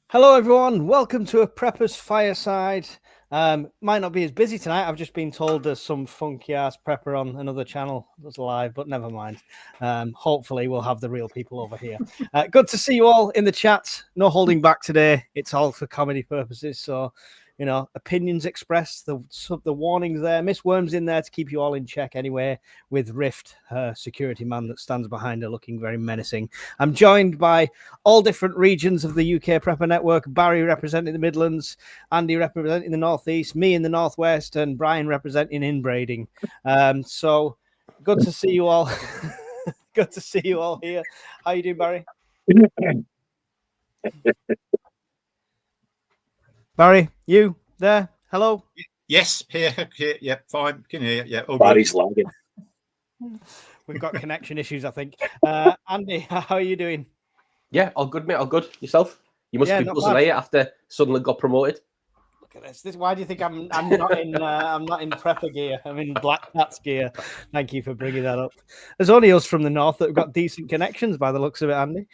Hello, everyone. Welcome to a Prepper's Fireside. Might not be as busy tonight. I've just been told there's some funky ass prepper on another channel that's live, but never mind. Hopefully, we'll have the real people over here. Good to see you all in the chat. No holding back today. It's all for comedy purposes. So, opinions expressed. The warnings there. Miss Worm's in there to keep you all in check anyway, with Rift, her security man that stands behind her looking very menacing. I'm joined by all different regions of the UK Prepper Network. Barry representing the Midlands, Andy representing the Northeast, me in the Northwest, and Brian representing inbreeding. So good to see you all. Good to see you all here. How you doing, Barry? Barry, you there? Hello? Yes, here. Yep, fine. Can hear you. Yeah, all Barry's lagging. We've got connection issues, I think. Andy, how are you doing? Yeah, all good, mate. All good. Yourself? You must be buzzing, are you, after suddenly got promoted? Look at this. Why do you think I'm not in I'm not in prepper gear? I'm in Black Cat's gear. Thank you for bringing that up. There's only us from the north that have got decent connections by the looks of it, Andy.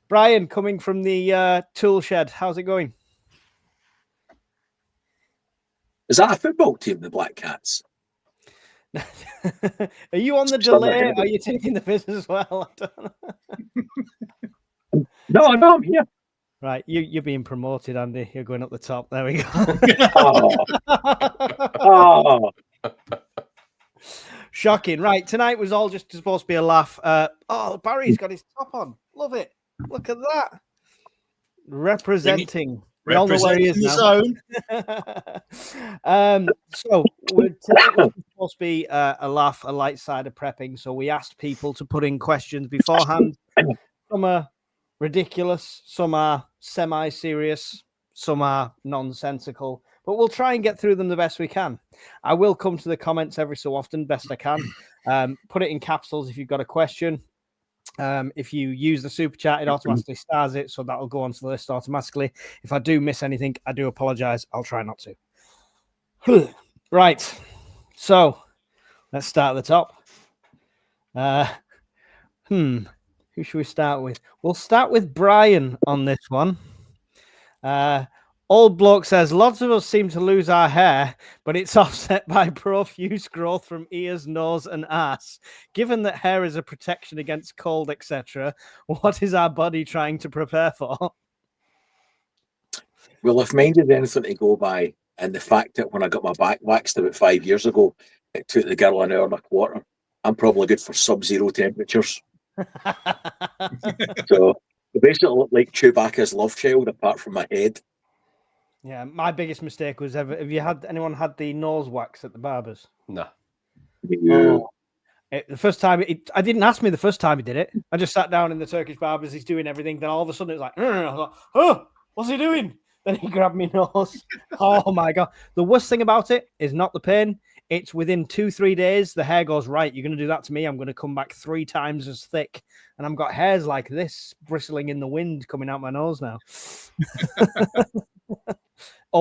Brian, coming from the tool shed, how's it going? Is that a football team, the Black Cats? Are you on the delay? Are you taking the piss as well? No, I'm here. Right, you're being promoted, Andy. You're going up the top. There we go. Oh. Shocking. Right, tonight was all just supposed to be a laugh. Barry's got his top on. Love it. Look at that. Representing. We all know where he is now. So tonight was supposed to be a laugh, a light side of prepping. So we asked people to put in questions beforehand. Some are ridiculous, some are semi-serious, some are nonsensical, but we'll try and get through them the best we can. I will come to the comments every so often, best I can. Put it in capsules if you've got a question. If you use the super chat, it automatically stars it, so that'll go onto the list automatically. If I do miss anything, I do apologize. I'll try not to. Right, so let's start at the top. Who should we start with? We'll start with Brian on this one. Old bloke says, lots of us seem to lose our hair, but it's offset by profuse growth from ears, nose, and ass. Given that hair is a protection against cold, etc., what is our body trying to prepare for? Well, if mine is anything to go by, and the fact that when I got my back waxed about 5 years ago, it took the girl an hour and a quarter, I'm probably good for sub-zero temperatures. So I basically look like Chewbacca's love child, apart from my head. Yeah, my biggest mistake was have anyone had the nose wax at the barbers? No. The first time, I didn't ask me the first time he did it. I just sat down in the Turkish barbers. He's doing everything. Then all of a sudden, it was like, oh, what's he doing? Then he grabbed me nose. Oh my God. The worst thing about it is not the pain. It's within 2-3 days, the hair goes, right, you're going to do that to me. I'm going to come back 3 times as thick. And I've got hairs like this bristling in the wind coming out my nose now.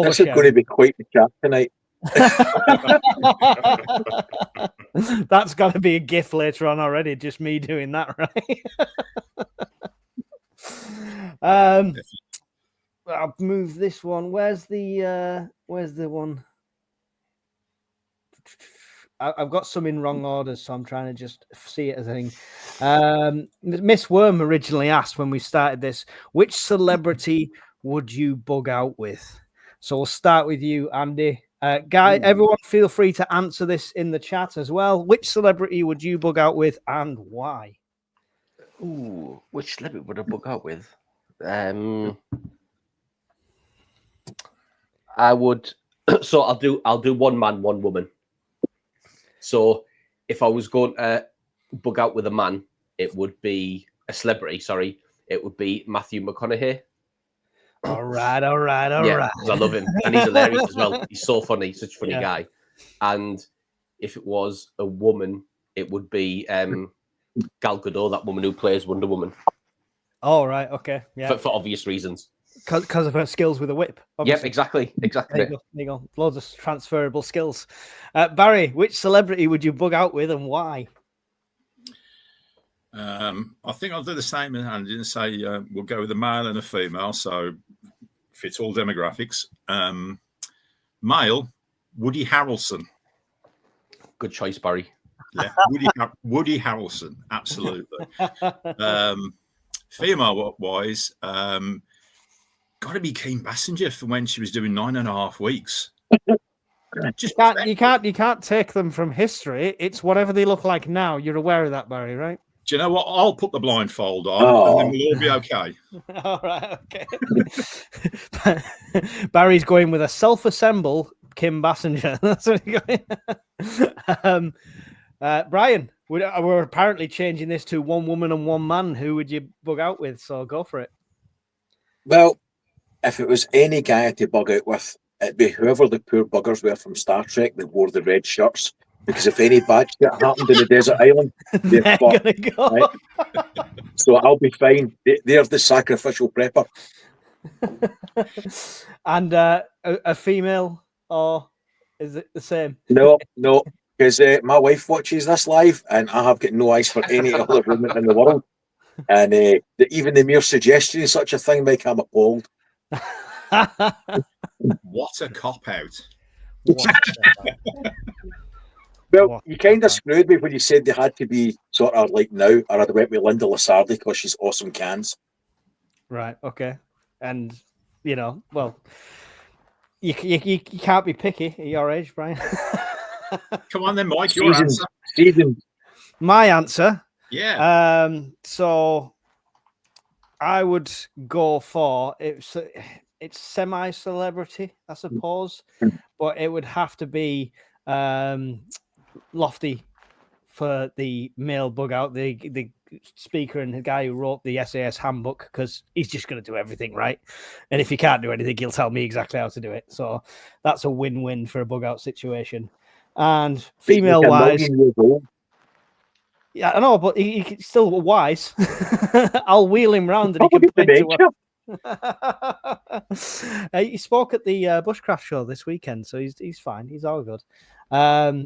This is going to be quite the chat tonight. That's got to be a GIF later on already. Just me doing that, right? I'll move this one. Where's the one? I've got some in wrong orders, so I'm trying to just see it as a thing. Miss Worm originally asked when we started this, which celebrity would you bug out with? So we'll start with you, Andy. Everyone feel free to answer this in the chat as well. Which celebrity would you bug out with and why? Ooh, which celebrity would I bug out with? I would. So I'll do one man, one woman. So if I was going to bug out with a man, it would be a celebrity. Sorry, it would be Matthew McConaughey. All right. Yeah, because I love him and he's hilarious as well. He's so funny, such a funny guy. And if it was a woman, it would be Gal Gadot, that woman who plays Wonder Woman. Oh, right, okay, yeah, for obvious reasons. Because of her skills with a whip. Obviously. Yep, exactly. There you go. Loads of transferable skills. Barry, which celebrity would you bug out with and why? I think I'll do the same as Andy and say we'll go with a male and a female, so fits all demographics. Male, Woody Harrelson. Good choice, Barry. Yeah, Woody Harrelson, absolutely. Female-wise, got to be Kim Basinger for when she was doing 9.5 weeks. Just You can't take them from history. It's whatever they look like now. You're aware of that, Barry, right? Do you know what? I'll put the blindfold on, and then we'll all be okay. All right, okay. Barry's going with a self-assemble Kim Basinger. That's what he's going. Brian, we're apparently changing this to one woman and one man. Who would you bug out with? So go for it. Well, if it was any guy to bug out with, it'd be whoever the poor buggers were from Star Trek that wore the red shirts. Because if any bad shit happened in the desert island, they're fucked, gonna go. right? So I'll be fine. They're the sacrificial prepper. And a female, or is it the same? No, because my wife watches this live, and I have got no eyes for any other woman in the world. And even the mere suggestion of such a thing, Mike, I'm appalled. What a cop-out. Well, you kind of screwed me when you said they had to be sort of like now, or I'd went with Linda Lasardi because she's awesome cans. Right, okay. And, well, you can't be picky at your age, Brian. Come on then, Mike, your answer. My answer? Yeah. So I would go for, it's semi-celebrity, I suppose, but it would have to be Lofty for the male bug out, the speaker and the guy who wrote the SAS handbook, because he's just going to do everything right. And if he can't do anything, he'll tell me exactly how to do it. So that's a win-win for a bug out situation. And female-wise, yeah, I know, but he's still wise. I'll wheel him round and he can point to he spoke at the Bushcraft show this weekend, so he's fine. He's all good.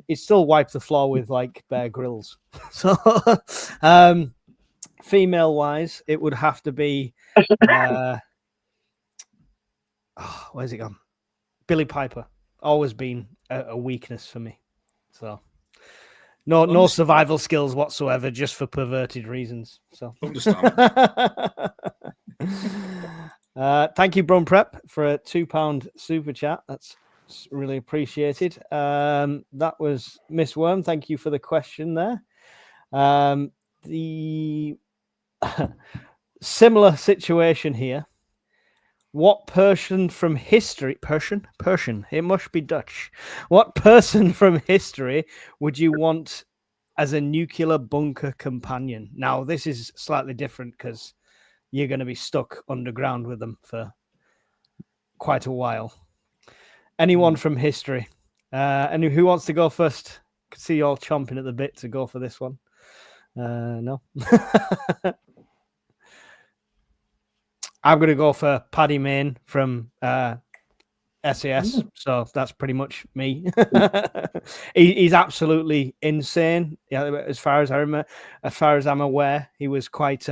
He still wiped the floor with like Bear Grylls. So, female-wise, it would have to be. Where's it gone? Billy Piper. Always been a weakness for me. So. No survival skills whatsoever, just for perverted reasons. So Understand. Thank you, Brum Prep, for a £2 super chat. That's really appreciated. That was Miss Worm. Thank you for the question there. The similar situation here. What person from history, Persian, it must be Dutch. What person from history would you want as a nuclear bunker companion? Now, this is slightly different because you're going to be stuck underground with them for quite a while. Anyone from history? And who wants to go first? I can see you all chomping at the bit to go for this one. No. I'm going to go for Paddy Mayne from SAS. So that's pretty much me. He's absolutely insane. Yeah, as far as I'm aware, he was quite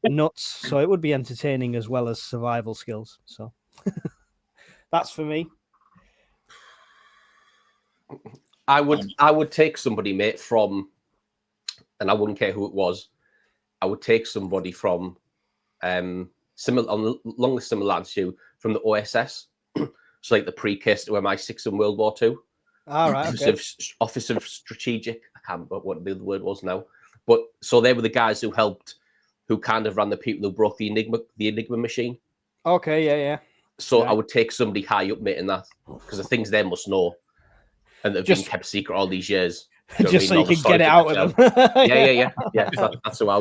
nuts. So it would be entertaining as well as survival skills. So that's for me. I would take somebody, mate, from, and I wouldn't care who it was. I would take somebody from similar along the similar lines to you from the OSS. So like the precursor to MI6 in World War II. All right. Office of Strategic. I can't remember what the word was now. But so they were the guys who kind of ran the people who broke the Enigma machine. Okay, yeah. So I would take somebody high up, mate, in that, because the things they must know and that have been kept secret all these years. Just so you can get it out of them. Yeah. That's what I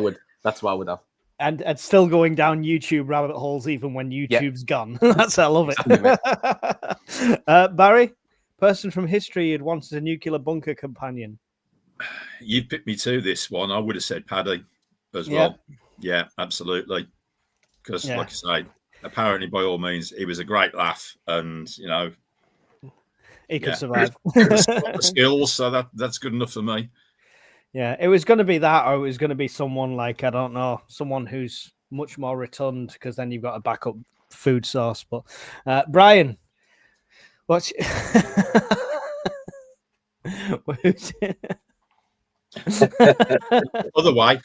would have. And still going down YouTube rabbit holes even when YouTube's gone. I love it. Barry, person from history you'd want as a nuclear bunker companion. You'd picked me to this one. I would have said Paddy as well. Yeah, absolutely. Because, like I say, apparently, by all means, he was a great laugh, and he could survive. The skills, so that's good enough for me. Yeah, it was going to be that, or it was going to be someone like, I don't know, someone who's much more rotund, because then you've got a backup food source. But Brian, what's Other way.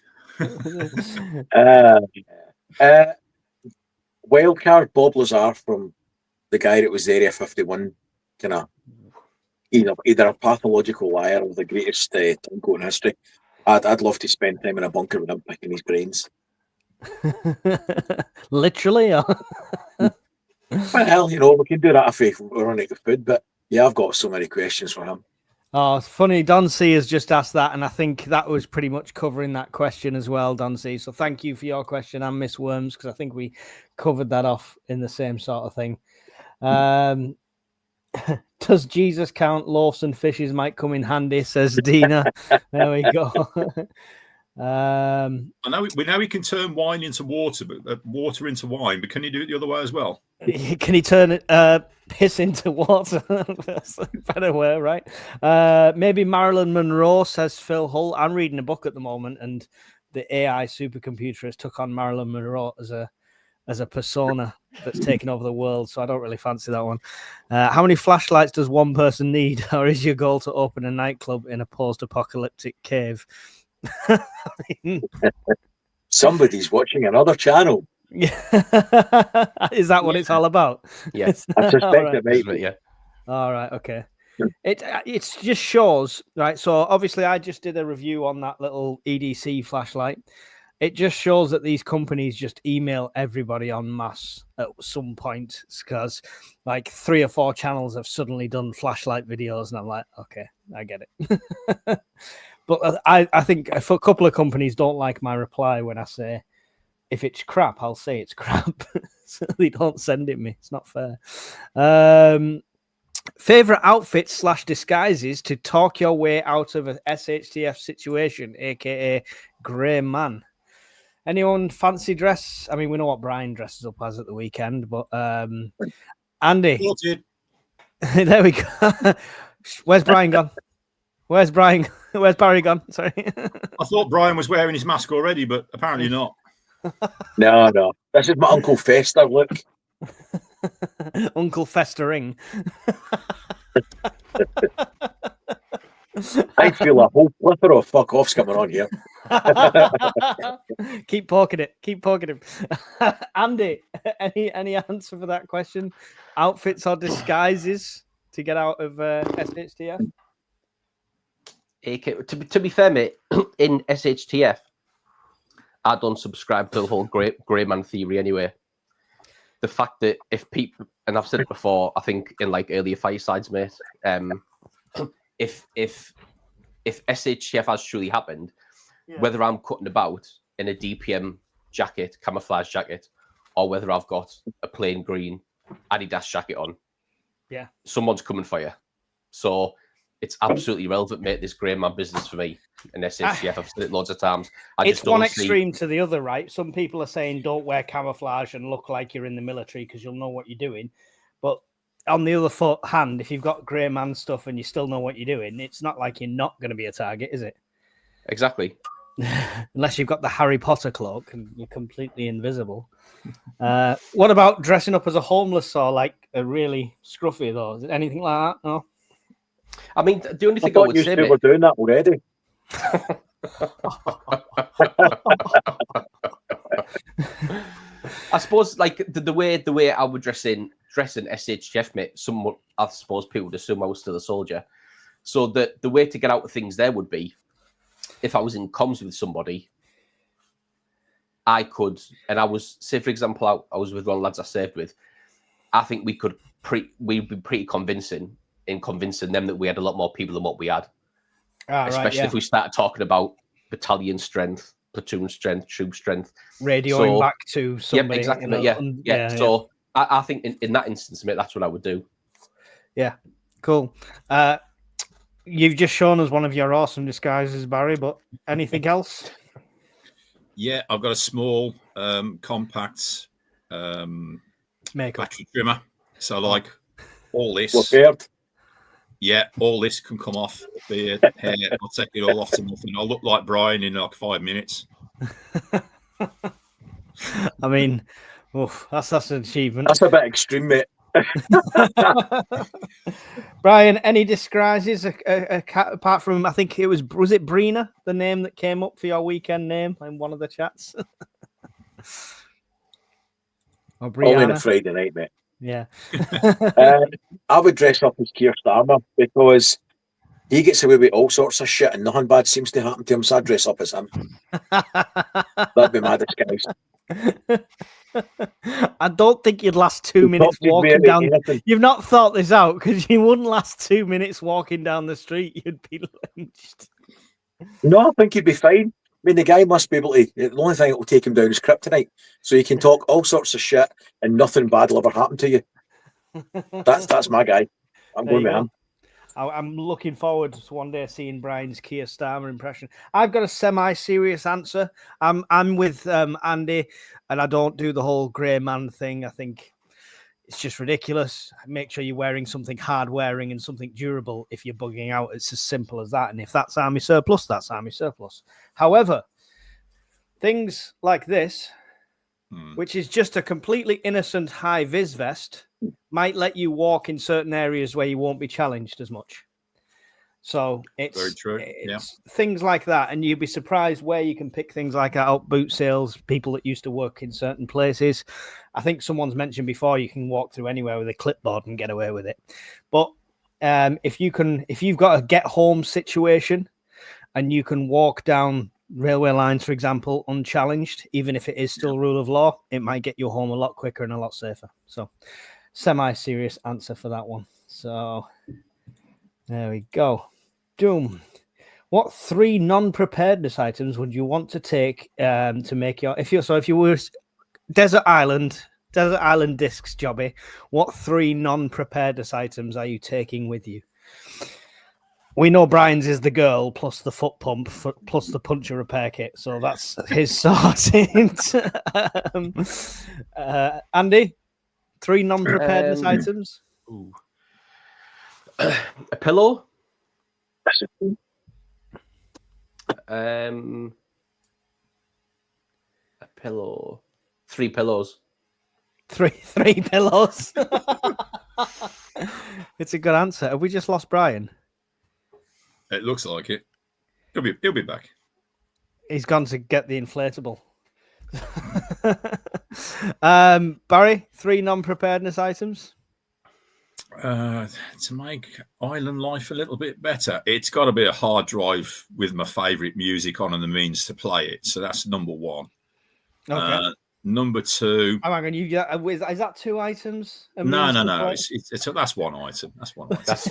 Wildcard Bob Lazar from the guy that was Area 51, kind of either a pathological liar or the greatest turncoat in history. I'd love to spend time in a bunker with him picking his brains. Literally? Or... Well, we can do that if we're running out of food, but yeah, I've got so many questions for him. Oh, it's funny. Don C has just asked that, and I think that was pretty much covering that question as well, Don C. So thank you for your question and Miss Worms, because I think we covered that off in the same sort of thing. Does Jesus count? Loaves and fishes might come in handy, says Dina. There we go. I know we can turn wine into water, but water into wine. But can you do it the other way as well? Can he turn it piss into water? That's a better way, right? Maybe Marilyn Monroe, says Phil Hull. I'm reading a book at the moment, and the AI supercomputer has took on Marilyn Monroe as a persona that's taken over the world. So I don't really fancy that one. How many flashlights does one person need, or is your goal to open a nightclub in a post-apocalyptic cave? Somebody's watching another channel. Yeah. Is that what it's all about? Yes, I suspect it might be. Yeah. All right. Okay. It just shows, right? So obviously, I just did a review on that little EDC flashlight. It just shows that these companies just email everybody en masse at some point, because like 3 or 4 channels have suddenly done flashlight videos, and I'm like, okay, I get it. But I think a couple of companies don't like my reply when I say, if it's crap, I'll say it's crap. So they don't send it me. It's not fair. Favorite outfits / disguises to talk your way out of a SHTF situation, aka Grey Man. Anyone fancy dress? I mean, we know what Brian dresses up as at the weekend, but Andy. There we go. Where's Brian gone? Where's Brian? Where's Barry gone? Sorry. I thought Brian was wearing his mask already, but apparently not. No. This is my Uncle Fester look. Uncle Festering. I feel a whole plethora of fuck offs coming on here. Keep poking it. Keep poking him. Andy, any answer for that question? Outfits or disguises to get out of SHTF? To be fair, mate, in SHTF, I don't subscribe to the whole grey man theory anyway. The fact that if people, and I've said it before, I think in like earlier firesides, mate, if SHTF has truly happened, whether I'm cutting about in a DPM jacket, camouflage jacket, or whether I've got a plain green Adidas jacket on, someone's coming for you. So it's absolutely relevant, mate, this grey man business for me in SHTF. I've said it loads of times. It's one extreme to the other, right? Some people are saying don't wear camouflage and look like you're in the military because you'll know what you're doing. But on the other hand, if you've got grey man stuff and you still know what you're doing, it's not like you're not going to be a target, is it? Exactly. Unless you've got the Harry Potter cloak and you're completely invisible. What about dressing up as a homeless or like a really scruffy, though? Is it anything like that? No? I mean, the only thing I would say, we're doing that already. I suppose, like the way I would dress in SHTF, mate. Somewhat, I suppose people would assume I was still a soldier. So the way to get out of things there would be, if I was in comms with somebody, I could, and I was, say for example, I was with one of the lads I served with. I think we'd be pretty convincing in convincing them that we had a lot more people than what we had. Especially if we started talking about battalion strength, platoon strength, troop strength. Radioing back to somebody. Exactly. So I think in that instance, mate, that's what I would do. Yeah, cool. You've just shown us one of your awesome disguises, Barry, but anything else? Yeah, I've got a small, compact makeup battery trimmer. So like all this. Prepared. yeah, all this can come off. Beard, hair, I'll take it all off to nothing. I'll look like Brian in like 5 minutes. I mean, oof, that's an achievement. That's a bit extreme, mate. Brian, any disguises apart from, I think it was it Brina, the name that came up for your weekend name in one of the chats? Or Only on a Brianna? Friday night, mate. Yeah. I would dress up as Keir Starmer because he gets away with all sorts of shit and nothing bad seems to happen to him, so I'd dress up as him. That'd be my disguise. I don't think you'd last 2 minutes walking down. You've not thought this out because you wouldn't last 2 minutes walking down the street. You'd be lynched. No, I think he'd be fine. I mean, the guy must be able to. The only thing that will take him down is kryptonite, so he can talk all sorts of shit and nothing bad will ever happen to you. That's my guy. I'm going with him. I'm looking forward to one day seeing Brian's Keir Starmer impression. I've got a semi-serious answer. I'm with Andy, and I don't do the whole grey man thing. I think it's just ridiculous. Make sure you're wearing something hard-wearing and something durable if you're bugging out. It's as simple as that. And if that's army surplus, that's army surplus. However, things like this, which is just a completely innocent high-vis vest, might let you walk in certain areas where you won't be challenged as much. So it's very true. It's things like that, and you'd be surprised where you can pick things like that out. Boot sales, people that used to work in certain places. I think someone's mentioned before you can walk through anywhere with a clipboard and get away with it. But if you've got a get home situation and you can walk down railway lines, for example, unchallenged, even if it is still rule of law, it might get you home a lot quicker and a lot safer. So semi-serious answer for that one. So there we go. Doom. What 3 non-preparedness items would you want to take to make your if you were Desert Island discs, Jobby, what 3 non-preparedness items are you taking with you? We know Brian's is the girl plus the foot pump plus the puncture repair kit, so that's his sorted. Andy, 3 non-preparedness items. Ooh. A pillow. A pillow. 3 pillows. Three pillows. It's a good answer. Have we just lost Brian? It looks like it. He'll be back. He's gone to get the inflatable. Barry, 3 non-preparedness items. To make island life a little bit better, it's got to be a hard drive with my favourite music on and the means to play it. So that's number 1. Okay. Number 2. Hang on, is that 2 items? No. That's one item. That's one item. That's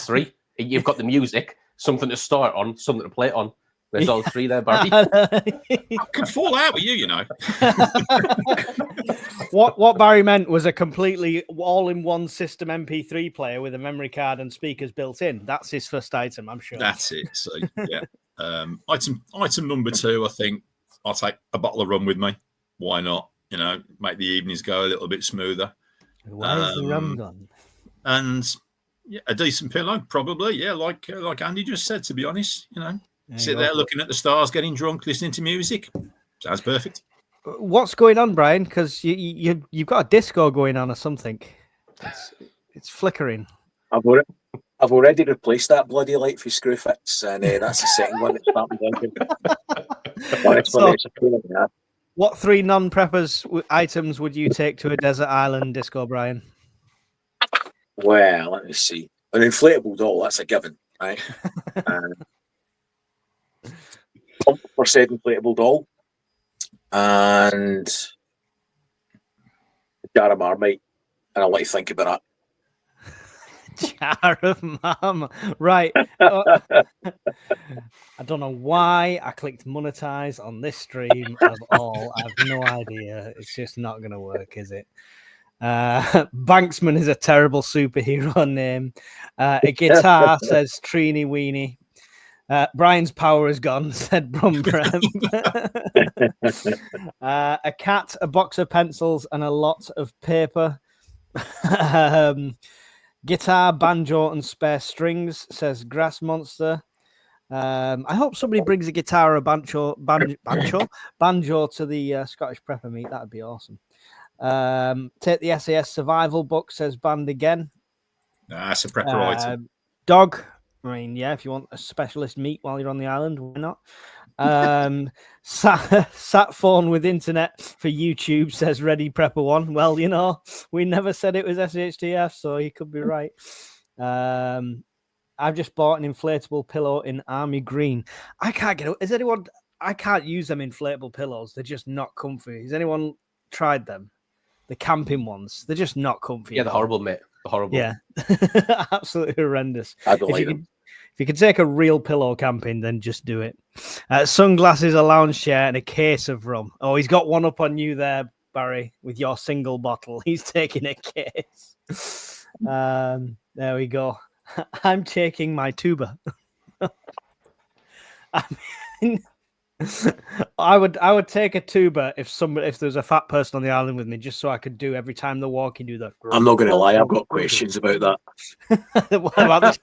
three. You've got the music, something to start on, something to play on. There's all 3 there, Barry. I can fall out with you know. What Barry meant was a completely all-in-one system MP3 player with a memory card and speakers built in. That's his first item, I'm sure. That's it. So yeah. Item number 2, I think I'll take a bottle of rum with me. Why not? Make the evenings go a little bit smoother. Where's the rum gone? And yeah, a decent pillow, probably. Yeah, like Andy just said. To be honest, sit there looking at the stars, getting drunk, listening to music. Sounds perfect. What's going on, Brian? Because you've got a disco going on or something. It's flickering. I've already replaced that bloody light for Screwfix, and that's the second one that's starting blinking. Honestly, it's a pain in the ass. What 3 non-preppers items would you take to a desert island disco, Brian? Well, let me see. An inflatable doll, that's a given, right? Pump for said inflatable doll. And a jar of Marmite. And I'll let you think about that. Jar of Marmite. Right. I don't know why I clicked monetize on this stream of all. I have no idea. It's just not going to work, is it? Banksman is a terrible superhero name. A guitar says Trini Weenie. Brian's power is gone, said Brumbrem. A cat, a box of pencils, and a lot of paper. Guitar, banjo, and spare strings, says Grass Monster. I hope somebody brings a guitar or a banjo to the Scottish Prepper meet. That'd be awesome. Take the SAS survival book, says Band again. That's a prepper item. Dog. I mean, yeah, if you want a specialist meet while you're on the island, why not? Sat phone with internet for YouTube, says Ready Prepper One. Well, you know, we never said it was SHTF, so he could be right. I've just bought an inflatable pillow in army green. I can't get it. Is anyone? I can't use them inflatable pillows. They're just not comfy. Has anyone tried them? The camping ones. They're just not comfy. Yeah, they're horrible, mate. They're horrible. Yeah, absolutely horrendous. I don't like them. If you can take a real pillow camping, then just do it. Sunglasses, a lounge chair, and a case of rum. Oh, he's got one up on you there, Barry, with your single bottle. He's taking a case. There we go. I'm taking my tuba. I mean, I would take a tuba if there's a fat person on the island with me, just so I could do every time they're walking, do that. I'm not going to lie, I've got questions about that. What about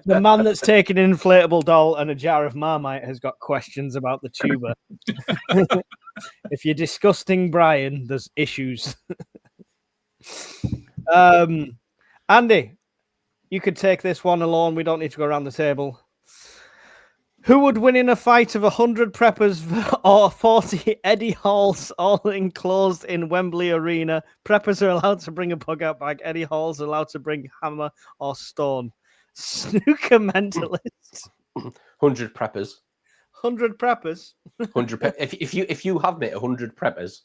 the man that's taking an inflatable doll and a jar of Marmite has got questions about the tuba. If you're disgusting, Brian, there's issues. Andy, you could take this one alone. We don't need to go around the table. Who would win in a fight of 100 preppers or 40 Eddie Halls, all enclosed in Wembley Arena? Preppers are allowed to bring a bug-out bag. Eddie Halls are allowed to bring hammer or stone. Snooker mentalist. 100 preppers. 100 preppers. 100. If you have, mate, 100 preppers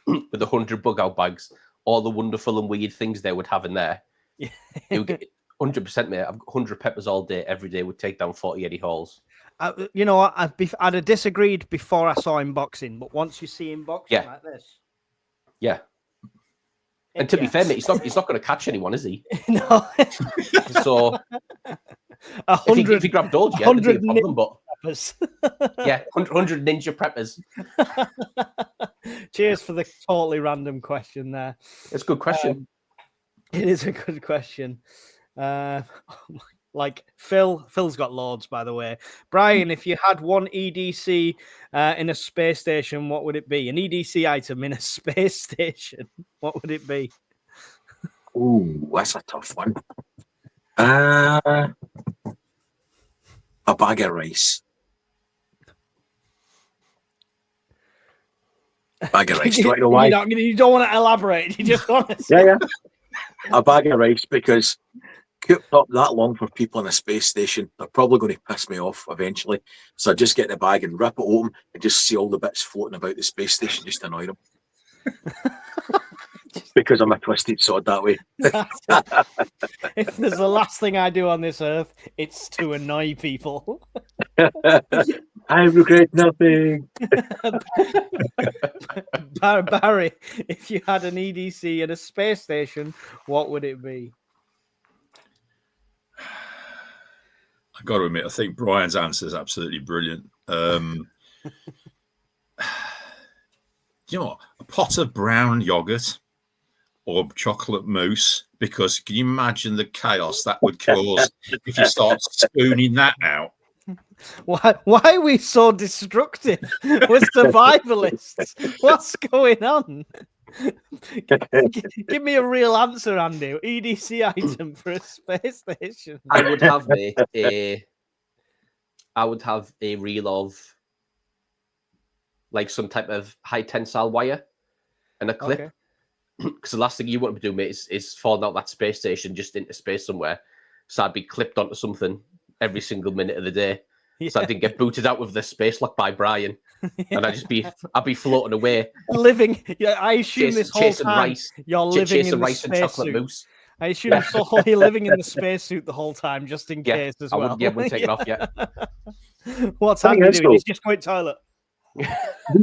with 100 bug-out bags, all the wonderful and weird things they would have in there, it would get 100%, mate. 100 peppers all day, every day would take down 40 Eddie Halls. You know, I'd have disagreed before I saw him boxing, but once you see him boxing like this, yeah. And to be fair, mate, he's not going to catch anyone, is he? No. So if he grabbed Dolge, yeah, it'd be a problem. But yeah, 100 ninja preppers. Cheers for the totally random question there. It's a good question. It is a good question. Like Phil's got loads, by the way. Brian, if you had one EDC in a space station, what would it be? An EDC item in a space station, what would it be? Ooh, that's a tough one. A bag of rice. Bag of rice. Do you know why? You don't want to elaborate. You just want to say. Yeah. A bag of rice, because cooped up that long for people in a space station, they're probably going to piss me off eventually. So I just get the bag and rip it open and just see all the bits floating about the space station, just to annoy them. Because I'm a twisted sod that way. If there's the last thing I do on this earth, it's to annoy people. I regret nothing. Barry, if you had an EDC in a space station, what would it be? I've got to admit, I think Brian's answer is absolutely brilliant. You know what? A pot of brown yogurt or chocolate mousse, because can you imagine the chaos that would cause if you start spooning that out? Why are we so destructive? We're survivalists. What's going on? Give me a real answer, Andy. EDC item for a space station. I would have a reel of like some type of high tensile wire and a clip. Okay. Because the last thing you want to do, mate, is falling out that space station just into space somewhere. So I'd be clipped onto something every single minute of the day. Yeah. So I didn't get booted out with the space lock by Brian. And I'd be floating away. Living, yeah, I assume this whole time rice, you're living in the rice and chocolate suit. Mousse. I assume you're living in the spacesuit the whole time, just in case as well. I wouldn't take it off yet. What's Andy doing? He's just going to toilet. He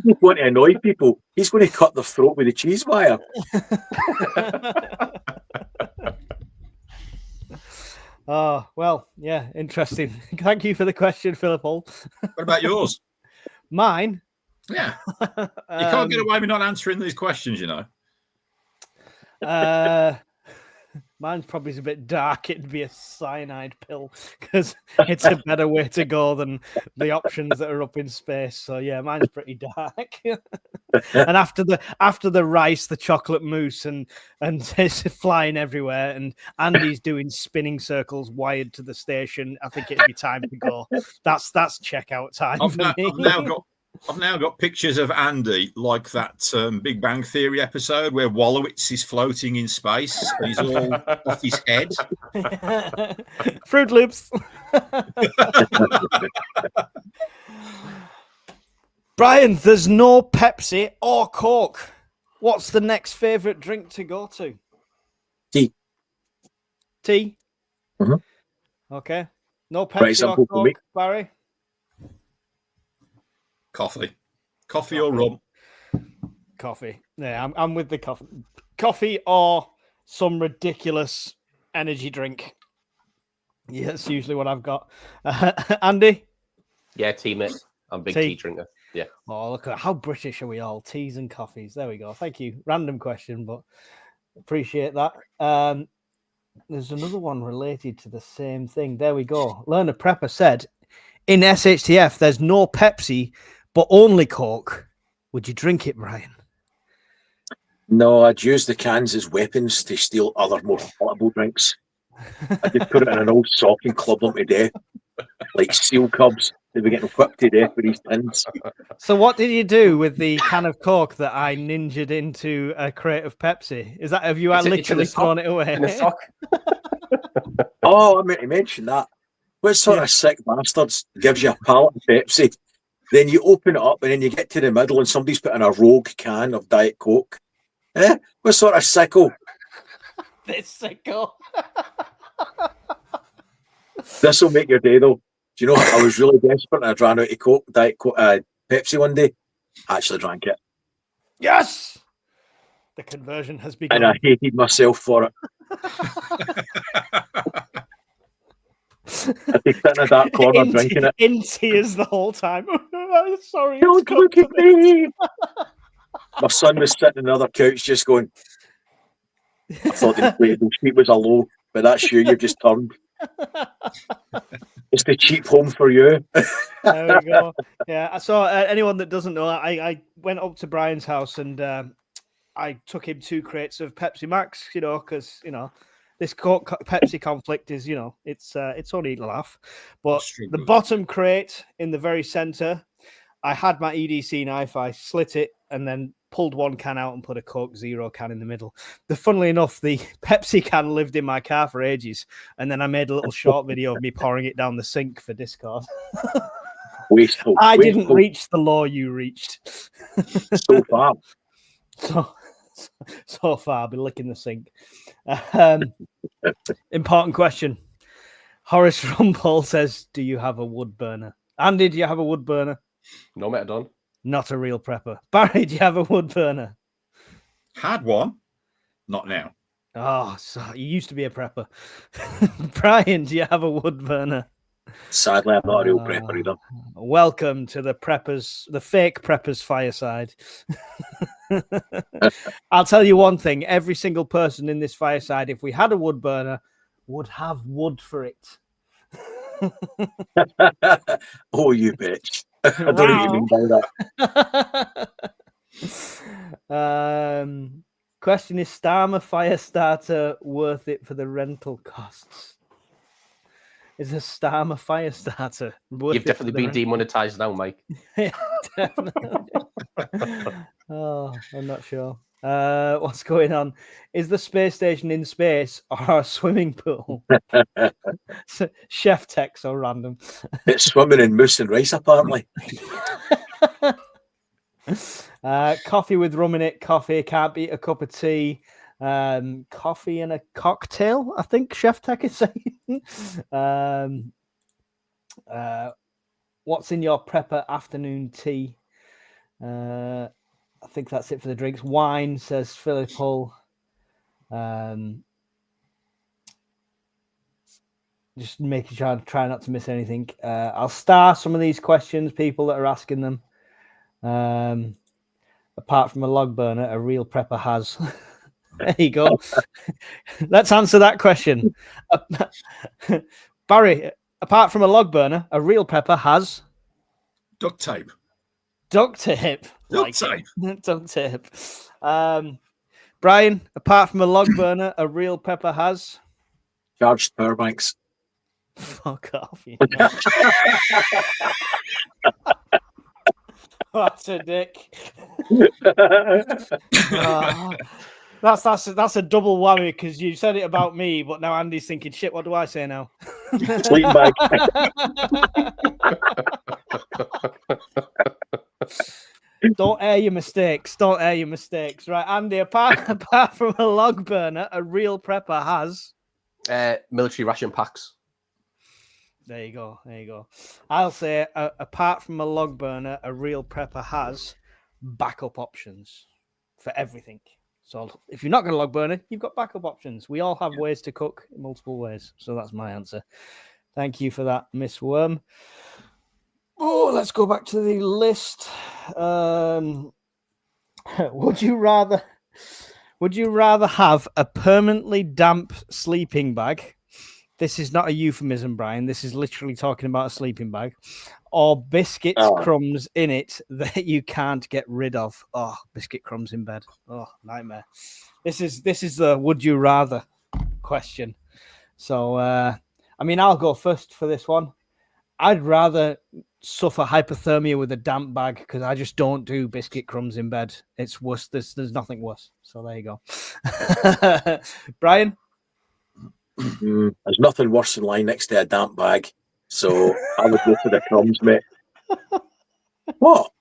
just want to annoy people. He's going to cut their throat with a cheese wire. Oh, well, yeah, interesting. Thank you for the question, Philip Hull. What about yours? Mine? Yeah. You can't get away with not answering these questions, you know. Mine's probably a bit dark. It'd be a cyanide pill because it's a better way to go than the options that are up in space. So yeah, mine's pretty dark. And after the rice, the chocolate mousse, and it's flying everywhere, and Andy's doing spinning circles wired to the station, I think it'd be time to go. That's checkout time for me. I've now got pictures of Andy like that Big Bang Theory episode where Wallowitz is floating in space and he's all off his head. Fruit Loops. Brian, there's no Pepsi or Coke. What's the next favourite drink to go to? Tea. Tea? Mm-hmm. Okay. No Pepsi or Coke, Barry? Coffee or rum? Coffee. Yeah, I'm with the coffee. Coffee or some ridiculous energy drink. Yeah, that's usually what I've got. Andy? Yeah, tea, mate. I'm a big tea drinker. Yeah. Oh, look at how British are we all? Teas and coffees. There we go. Thank you. Random question, but appreciate that. There's another one related to the same thing. There we go. Learner Prepper said, in SHTF, there's no Pepsi, but only Coke. Would you drink it, Brian? No, I'd use the cans as weapons to steal other more palatable drinks. I just put it in an old sock and club them to death, like seal cubs. They were getting whipped to death with these tins. So what did you do with the can of Coke that I ninjaed into a crate of Pepsi? Is that, have you literally thrown it away? In a sock. Oh, I meant to mention that. What sort of sick bastards gives you a pallet of Pepsi? Then you open it up and then you get to the middle and somebody's put in a rogue can of Diet Coke. What sort of sicko? This sicko. This will make your day though. Do you know, I was really desperate and I ran out of Diet Coke, Pepsi one day. I actually drank it. Yes! The conversion has begun. And I hated myself for it. I'd be sitting in a dark corner drinking it. In tears the whole time. Sorry. Don't look at me. My son was sitting on another couch just going, I thought the inflatable sheet was a low, but that's you've just turned. It's the cheap home for you. There we go. Yeah, so anyone that doesn't know, I went up to Brian's house and I took him 2 crates of Pepsi Max, because, this Coke Pepsi conflict is, it's only a laugh. But the bottom crate in the very center, I had my EDC knife, I slit it and then pulled one can out and put a Coke Zero can in the middle. Funnily enough, the Pepsi can lived in my car for ages. And then I made a little short video of me pouring it down the sink for Discord. Wasteful. I didn't reach the law you reached. So far. So far, I've been licking the sink. Important question. Horace Rumpole says, do you have a wood burner? Andy, do you have a wood burner? No, mate, I don't. Not a real prepper. Barry, do you have a wood burner? Had one. Not now. Oh, so you used to be a prepper. Brian, do you have a wood burner? Sadly, I'm not a real prepper either. Welcome to the fake preppers fireside. I'll tell you one thing. Every single person in this fireside, if we had a wood burner, would have wood for it. Oh, you bitch. I don't know what you mean by that. Question is, Starmer Firestarter worth it for the rental costs? Is a Starmer Firestarter worth You've definitely been demonetized now, Mike. Yeah, definitely. Oh, I'm not sure. What's going on? Is the space station in space or a swimming pool? Chef tech so random. It's swimming in mousse and rice, apparently. Coffee with rum in it. Coffee can't beat a cup of tea. Coffee and a cocktail, I think Chef Tech is saying. What's in your prepper afternoon tea? I think that's it for the drinks. Wine, says Philip Hull. Just making sure I try not to miss anything. I'll star some of these questions, people that are asking them. Apart from a log burner, a real prepper has. There you go. Let's answer that question. Barry, apart from a log burner, a real pepper has Duct tape. duct tape. Duct tape. Duct tape. Brian, apart from a log burner, a real pepper has Charged power banks. fuck off. You That's a dick. That's a double whammy because you said it about me, but now Andy's thinking, shit, what do I say now? Sleeping bag. Don't air your mistakes. Don't air your mistakes. Right, Andy, apart from a log burner, a real prepper has military ration packs. There you go. There you go. I'll say, apart from a log burner, a real prepper has backup options for everything. So if you're not going to log burner, you've got backup options. We all have ways to cook in multiple ways. So that's my answer. Thank you for that, Miss Worm. Oh, let's go back to the list. Would you rather have a permanently damp sleeping bag? This is not a euphemism, Brian. This is literally talking about a sleeping bag, or biscuits, crumbs in it that you can't get rid of. Oh, biscuit crumbs in bed. Oh, nightmare. This is the would you rather question. So, I mean, I'll go first for this one. I'd rather suffer hypothermia with a damp bag because I just don't do biscuit crumbs in bed. It's worse. There's nothing worse. So there you go. Brian? There's nothing worse than lying next to a damp bag. So I would go for the crumbs, mate. What?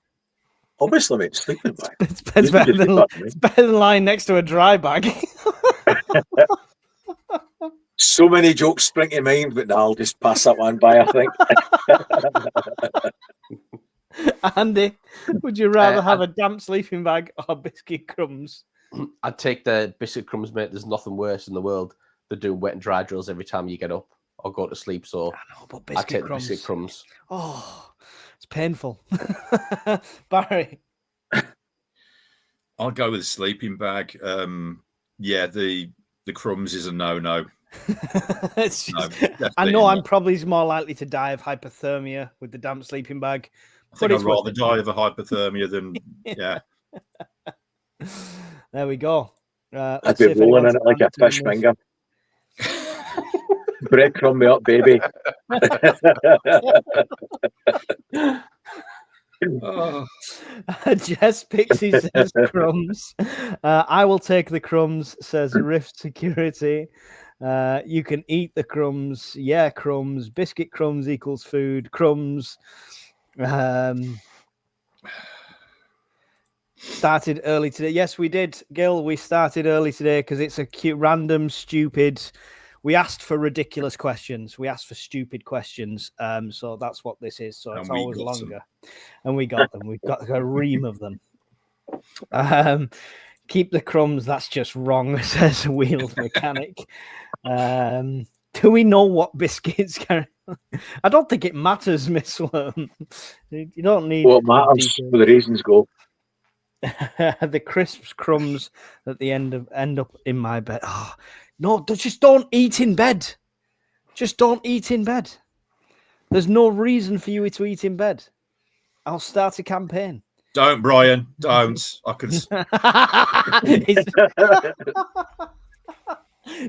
Obviously, mate, sleeping bag. It's better than lying next to a dry bag. So many jokes spring to mind, but I'll just pass that one by, I think. Andy, would you rather have a damp sleeping bag or biscuit crumbs? I'd take the biscuit crumbs, mate. There's nothing worse in the world than doing wet and dry drills every time you get up or go to sleep. So I take the biscuit crumbs. Oh, it's painful. Barry? I'll go with a sleeping bag. Yeah, the crumbs is a no-no. I know I'm probably more likely to die of hypothermia with the damp sleeping bag. I think I'd rather die of a hypothermia than yeah. There we go. I'd be rolling in it like a fish finger. Breadcrumb me up, baby. Jess Pixie says crumbs. I will take the crumbs, says Rift Security. You can eat the crumbs. Yeah, crumbs. Biscuit crumbs equals food. Crumbs. Started early today. Yes, we did, Gil. We started early today because it's a cute, random, stupid. We asked for ridiculous questions. We asked for stupid questions. So that's what this is. So it's always longer. And we got them. We've got a ream of them. Keep the crumbs. That's just wrong, says Wheels Mechanic. Do we know what biscuits carry? I don't think it matters, Miss Worm. You don't need. What matters where the raisins go. The crisps crumbs at the end up in my bed. Oh, no, just don't eat in bed. Just don't eat in bed. There's no reason for you to eat in bed. I'll start a campaign. Don't, Brian. Don't. I can.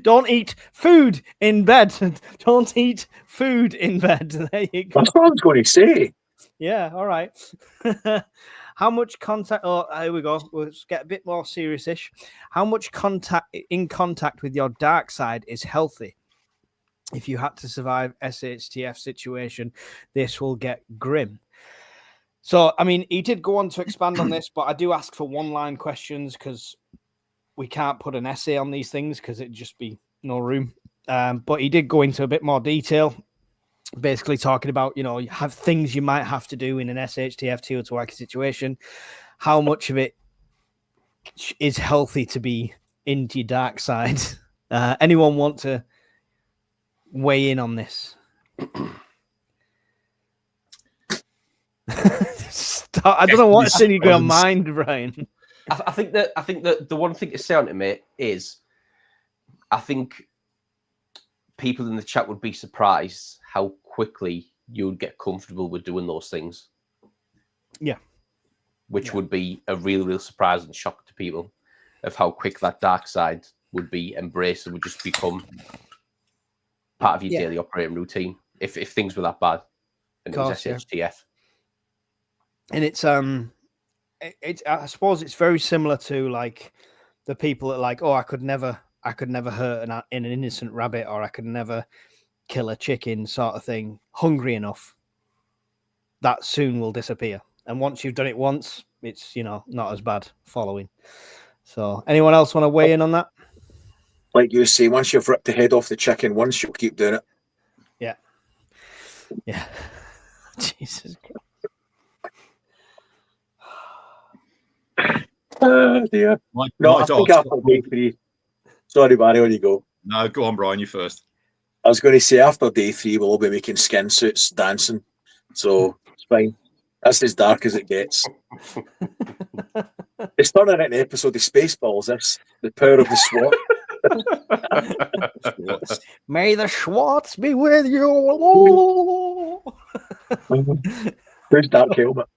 Don't eat food in bed. Don't eat food in bed. There you go. That's what I was going to say. Yeah, all right. How much contact? Oh, here we go. Let's get a bit more serious-ish. How much contact with your dark side is healthy? If you had to survive SHTF situation, this will get grim. So, I mean, he did go on to expand on this, but I do ask for one-line questions because we can't put an essay on these things because it'd just be no room. But he did go into a bit more detail, basically talking about, you know, you have things you might have to do in an SHTF Teotihuacan situation. How much of it is healthy to be into your dark side? Anyone want to weigh in on this? I don't know what's in your mind, Brian. I think that the one thing to say on it, mate, is I think people in the chat would be surprised how quickly you would get comfortable with doing those things. Yeah. Which would be a real surprise and shock to people of how quick that dark side would be embraced and would just become part of your daily operating routine if things were that bad and it was SHTF. And it's I suppose it's very similar to like the people that like, oh, I could never hurt an innocent rabbit, or I could never kill a chicken, sort of thing. Hungry enough, that soon will disappear. And once you've done it once, it's, you know, not as bad following. So anyone else want to weigh in on that? Like you say, once you've ripped the head off the chicken once, you'll keep doing it. Yeah. Jesus Christ. Oh dear. I think after day 3. Sorry, Barry, on you go. No, go on, Brian, you first. I was going to say after day 3, we'll all be making skin suits dancing. So it's fine. That's as dark as it gets. It's turning into an episode of Spaceballs. That's the power of the SWAT. May the Schwartz be with you. Who's Dark Helmet?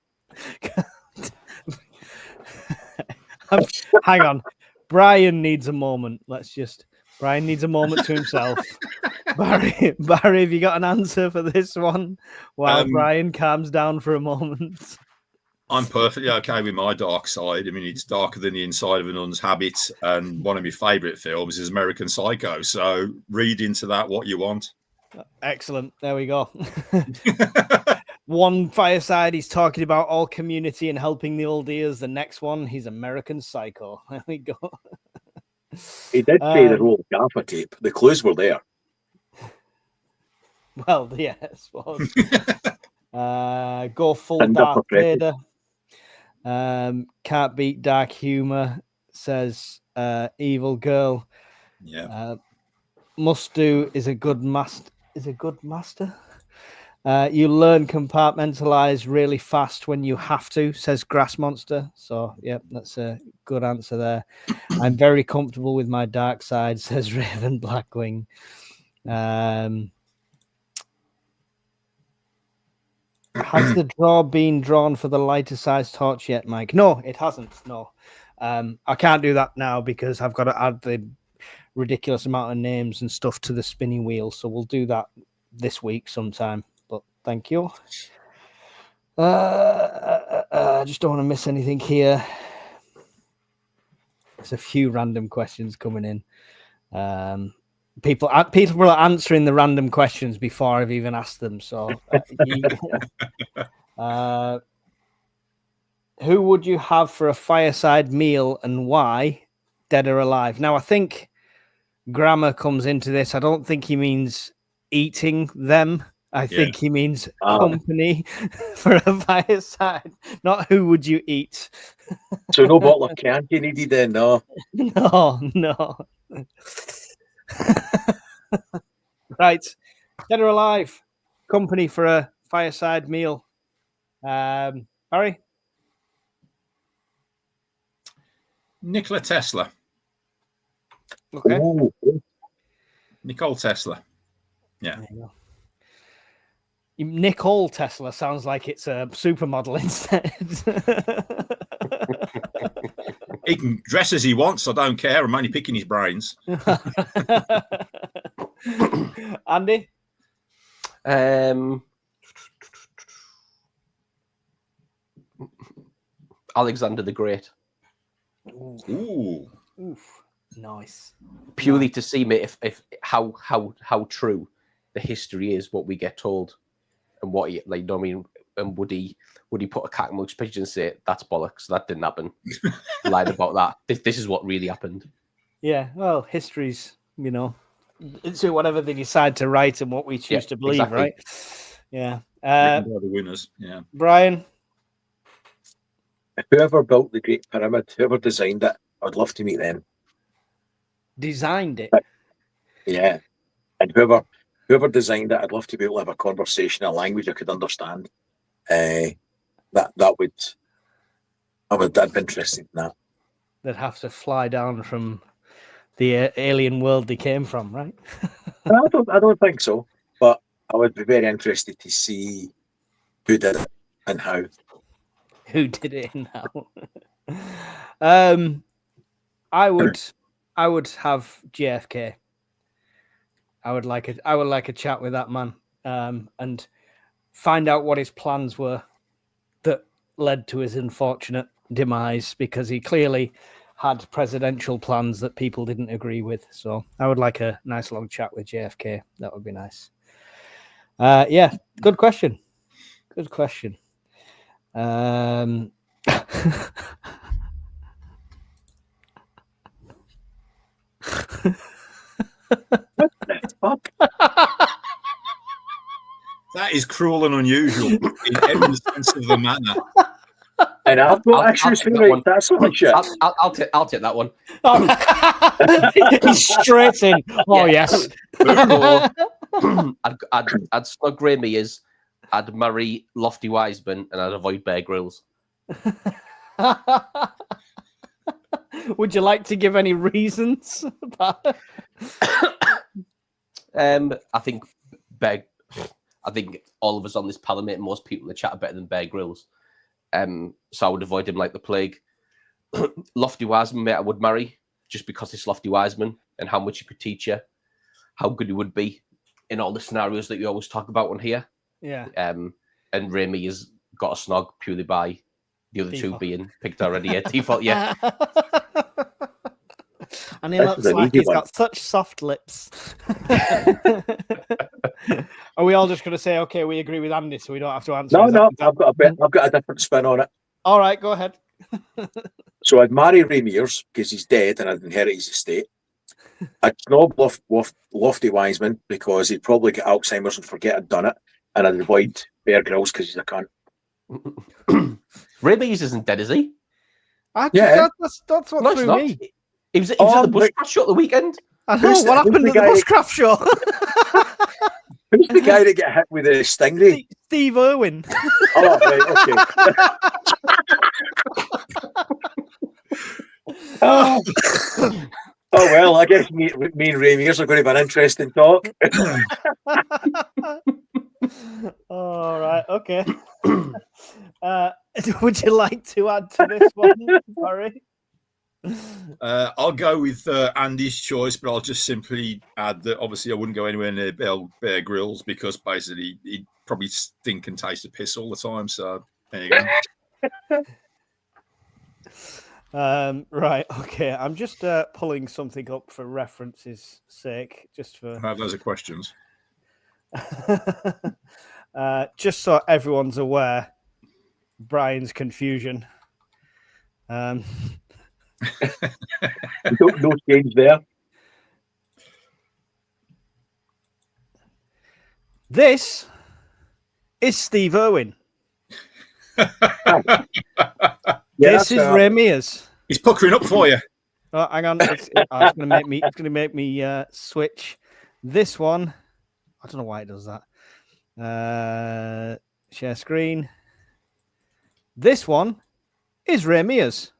Hang on. Brian needs a moment. Brian needs a moment to himself. Barry, have you got an answer for this one while Brian calms down for a moment? I'm perfectly okay with my dark side. I mean, it's darker than the inside of a nun's habit, and one of my favourite films is American Psycho. So read into that what you want. Excellent. There we go. One fireside, he's talking about all community and helping the old ears. The next one, he's American Psycho. There we go. He did play the role of gaffer tape. The clues were there. Well, yeah, I suppose. Go full Darth Vader. Can't beat dark humor, says Evil Girl. Yeah. Must do is a good master. You learn compartmentalize really fast when you have to, says Grass Monster. So, yep, that's a good answer there. I'm very comfortable with my dark side, says Raven Blackwing. Has the draw been drawn for the lighter size torch yet, Mike? No, it hasn't. No. I can't do that now because I've got to add the ridiculous amount of names and stuff to the spinning wheel. So we'll do that this week sometime. But thank you. I just don't want to miss anything here. There's a few random questions coming in. People are answering the random questions before I've even asked them. So, who would you have for a fireside meal and why? Dead or alive? Now, I think grammar comes into this. I don't think he means eating them. I think he means company for a fireside, not who would you eat. So no bottle of Chianti needed then, no. No. Right. Dead or alive? Company for a fireside meal. Harry? Nikola Tesla. Okay. Ooh. Nicole Tesla. Yeah. There you go. Nicole Tesla sounds like it's a supermodel instead. He can dress as he wants. I don't care. I'm only picking his brains. Andy? Alexander the Great. Ooh. Oof. Nice. Purely to see me if how true the history is, what we get told, and what he like. I mean, and would he put a cat amongst pigeons and say that's bollocks? That didn't happen. Lied about that. This is what really happened. Yeah. Well, history's it's whatever they decide to write and what we choose to believe, exactly. Right? Yeah. The winners. Yeah. Brian. Whoever built the Great Pyramid, whoever designed it, I'd love to meet them. Designed it. Yeah. And whoever designed it, I'd love to be able to have a conversation, a language I could understand. I'd be interested in that. they'd have to fly down from the alien world they came from, right? I don't think so, but I would be very interested to see who did it and how. Who did it now? I would have JFK. I would like a chat with that man, and find out what his plans were that led to his unfortunate demise, because he clearly had presidential plans that people didn't agree with. So I would like a nice long chat with JFK. That would be nice. Yeah, good question. Good question. Fuck. That is cruel and unusual in every sense of the manner. And I've got I'll issues take with that it. one. That's sort of shit. I'll take that one. He's straight in. Oh yes. I'd slug Remy as I'd marry Lofty Wiseman and I'd avoid Bear Grylls. Would you like to give any reasons? I think all of us on this panel, mate, most people in the chat are better than Bear Grylls. So I would avoid him like the plague. Lofty Wiseman, mate, I would marry just because it's Lofty Wiseman and how much he could teach you, how good he would be in all the scenarios that you always talk about on here. Yeah. And Remy has got a snog purely by the other two Default. being picked already. Yeah, default, yeah. And he This looks is an like easy he's one. got such soft lips. Are we all just going to say, okay, we agree with Andy, so we don't have to answer? No, Is no, that- I've got a different spin on it. All right, go ahead. So I'd marry Ray Mears because he's dead and I'd inherit his estate. I'd snob Lofty Wiseman because he'd probably get Alzheimer's and forget I'd done it. And I'd avoid Bear Grylls because he's a cunt. Remy isn't dead, is he? Yeah. That's what No, he's threw not. me. He was at Oh, the Bushcraft show at the weekend. I know, Who's what the happened to the guy- Bushcraft show? Who's the guy that get hit with a stingray? Steve Irwin. Oh, right, okay. Oh. Oh, well, I guess me and Ray Mears are going to have an interesting talk. All right, okay. Would you like to add to this one, Barry? I'll go with Andy's choice, but I'll just simply add that obviously I wouldn't go anywhere near Bear Grylls because basically he'd probably stink and taste of piss all the time. So there you go. Right, okay. I'm just pulling something up for reference's sake, just for I have those are questions. just so everyone's aware. Brian's confusion. No change there. This is Steve Irwin. This is Ray Mears. He's puckering up for you. Oh, hang on. It's going to make me switch. This one, I don't know why it does that. Share screen. This one is Ray Mears.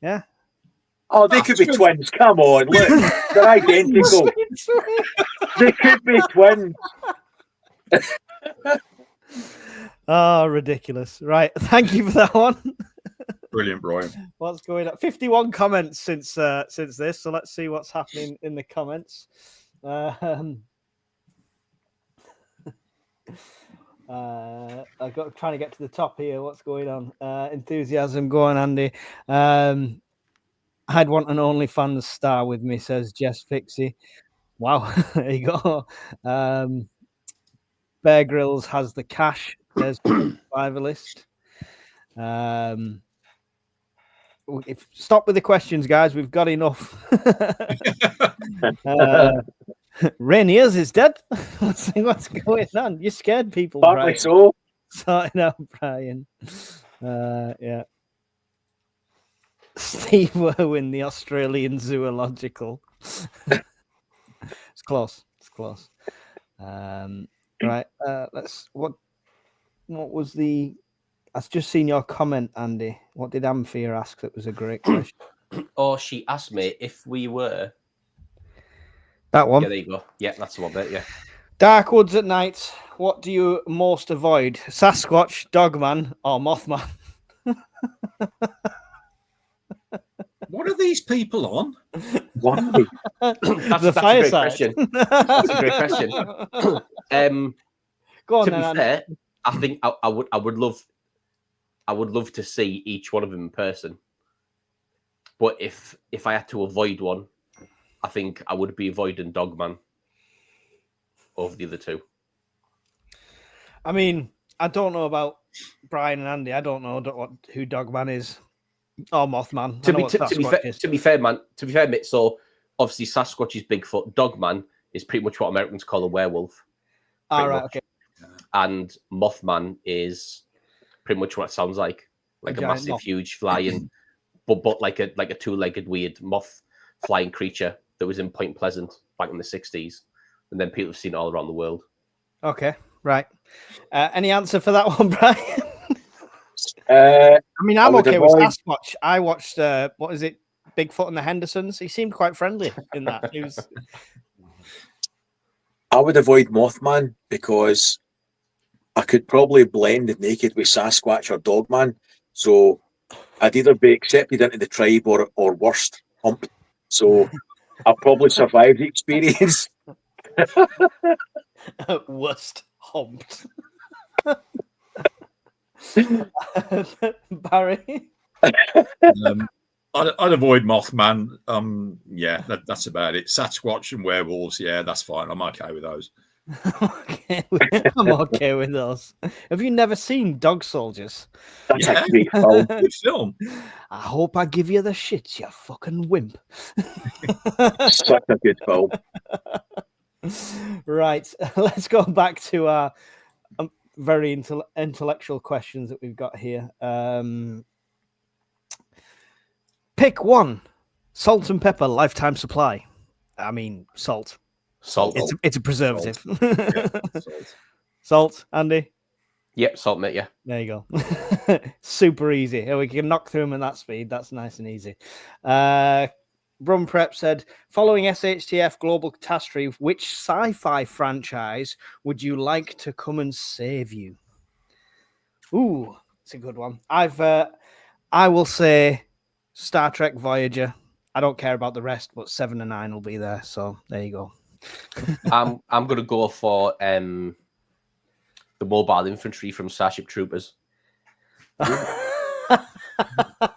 Yeah. Oh, they could be twins. Come on, look. They're identical. They could be twins. Oh, ridiculous. Right. Thank you for that one. Brilliant, Brian. What's going on? 51 comments since this. So let's see what's happening in the comments. I've got trying to get to the top here. What's going on? Enthusiasm, go on, Andy. I'd want an OnlyFans star with me, says Jess Pixie. Wow, there you go. Bear Grylls has the cash. There's survivalist. Stop with the questions, guys. We've got enough. Rainiers is dead. What's going on? You scared people, Partly Brian. so. Sorting out, Brian. Yeah. Steve Irwin, the Australian zoological. It's close. It's close. Right. Let's. What was the? I've just seen your comment, Andy. What did Amphir ask? That was a great question. Or she asked me if we were. That one. Yeah, there you go. Yeah, that's the one bit. Yeah. Dark woods at night. What do you most avoid? Sasquatch, Dogman, or Mothman? What are these people on? Why? That's The a great fireside. question. That's a great question. Go on, To then, be Andy. fair, I think I would love to see each one of them in person. But if I had to avoid one, I think I would be avoiding Dogman over the other two. I mean, I don't know about Brian and Andy. I don't know who Dogman is or Mothman. I know what Sasquatch is. To be fair, mate. So obviously Sasquatch is Bigfoot. Dogman is pretty much what Americans call a werewolf. All pretty right, much. okay. And Mothman is pretty much what it sounds like a giant massive, moth. huge flying, but like a two-legged weird moth flying creature that was in Point Pleasant back in the 60s, and then people have seen it all around the world. Okay, right. Any answer for that one, Brian? Uh, I mean, I I'm would okay with avoid- Sasquatch. I watched what is it, Bigfoot and the Hendersons. He seemed quite friendly in that. He was I would avoid Mothman because I could probably blend naked with Sasquatch or Dogman. So I'd either be accepted into the tribe or worst, humped. So I'll probably survive the experience. worst humped. Barry. I'd avoid Mothman. Yeah, that's about it. Sasquatch and werewolves. Yeah, that's fine. I'm okay with those. I'm okay with those. Have you never seen Dog Soldiers? That's Yeah. a great film. Good film. I hope I give you the shits, you fucking wimp. Such a good film. Right, let's go back to our very intellectual questions that we've got here. Pick one: salt and pepper, lifetime supply. I mean, salt. Salt. It's a preservative. Yeah, salt. Salt, Andy. Yep, salt, mate. Yeah. There you go. Super easy. Yeah, we can knock through them at that speed. That's nice and easy. Brum Prep said, following SHTF Global Catastrophe, which sci-fi franchise would you like to come and save you? Ooh, it's a good one. I will say Star Trek Voyager. I don't care about the rest, but 7 and 9 will be there. So there you go. I'm gonna go for the mobile infantry from Starship Troopers. I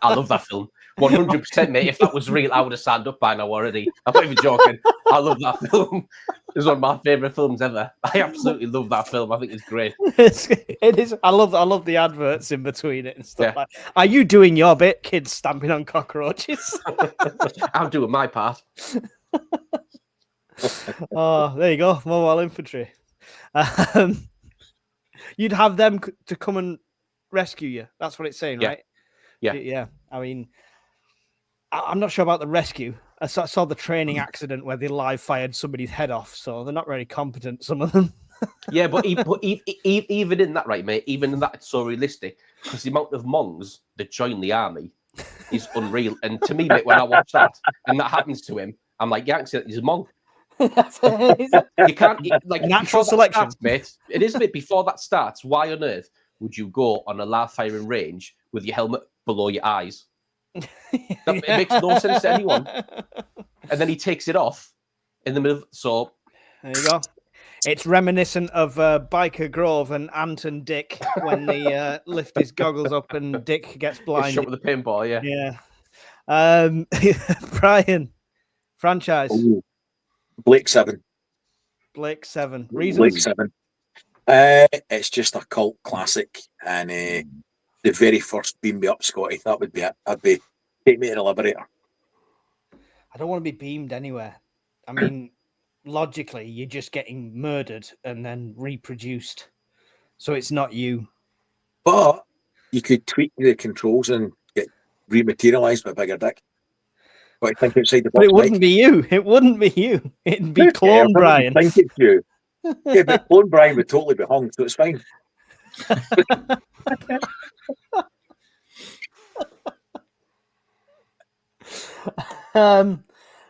love that film. 100%, mate. If that was real, I would have signed up by now already. I'm not even joking. I love that film. It's one of my favorite films ever. I absolutely love that film. I think it's great. It is. I love the adverts in between it and stuff. Yeah. Like, are you doing your bit, kids stamping on cockroaches? I'm doing my part. Oh, there you go, mobile infantry. You'd have them to come and rescue you. That's what it's saying, Yeah. right? Yeah. Yeah. I mean, I'm not sure about the rescue. I saw the training accident where they live fired somebody's head off, so they're not very competent, some of them. Yeah, but even in that, right, mate, even in that, it's so realistic because the amount of Mongs that join the army is unreal. And to me, mate, when I watch that and that happens to him, I'm like, yeah, he's a Mong. You can't, like, Natural before that selection. starts, mate. It is a bit before that starts. Why on earth would you go on a live firing range with your helmet below your eyes? It makes no sense to anyone. And then he takes it off in the middle. So There you go. It's reminiscent of Biker Grove and Ant and Dick when they lift his goggles up and Dick gets it's blinded. shot with a pinball, yeah. Yeah. Brian, franchise, Ooh. Blake 7. Blake 7. Blake Reasons? 7. It's just a cult classic, and the very first Beam Me Up, Scotty. That would be it. I'd be take me to the Liberator. I don't want to be beamed anywhere. I mean, logically, you're just getting murdered and then reproduced. So it's not you. But you could tweak the controls and get rematerialized with a bigger dick. But I think outside the box. But it wouldn't be you. It wouldn't be you. It'd be Clone Brian. I think it's you. Yeah, but Clone Brian would totally be hung, so it's fine.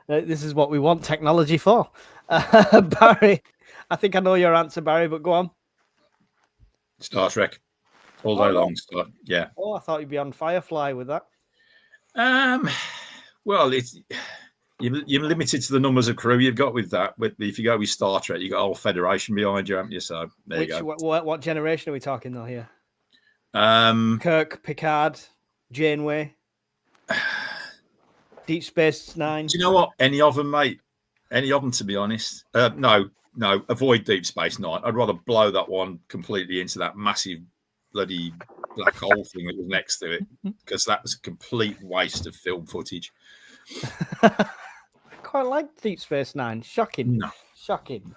This is what we want technology for. Barry, I think I know your answer, Barry, but go on. Star Trek. All day long. Yeah. Oh, I thought you'd be on Firefly with that. Well, you're limited to the numbers of crew you've got with that. But if you go with Star Trek, you got a whole federation behind you, haven't you? So there you go. What generation are we talking though here? Kirk, Picard, Janeway, Deep Space Nine. Do you know what? Any of them, mate? Any of them, to be honest. No. Avoid Deep Space Nine. I'd rather blow that one completely into that massive bloody black hole thing that was next to it, because that was a complete waste of film footage. I quite like Deep Space Nine. Shocking. No. Shocking.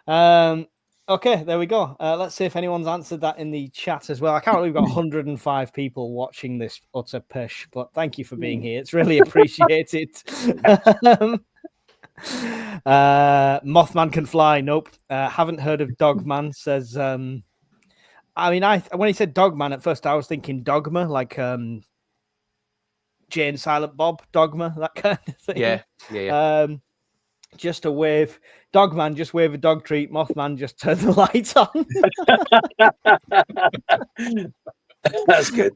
Okay, there we go. Let's see if anyone's answered that in the chat as well. I can't believe we've got 105 people watching this utter pish, but thank you for being here. It's really appreciated. Mothman can fly. Nope. Haven't heard of Dogman, says. I mean, when he said Dogman at first, I was thinking Dogma, like Jane Silent Bob, Dogma, that kind of thing. Yeah. Just a wave. Dogman, just wave a dog treat. Mothman, just turn the lights on. That's good.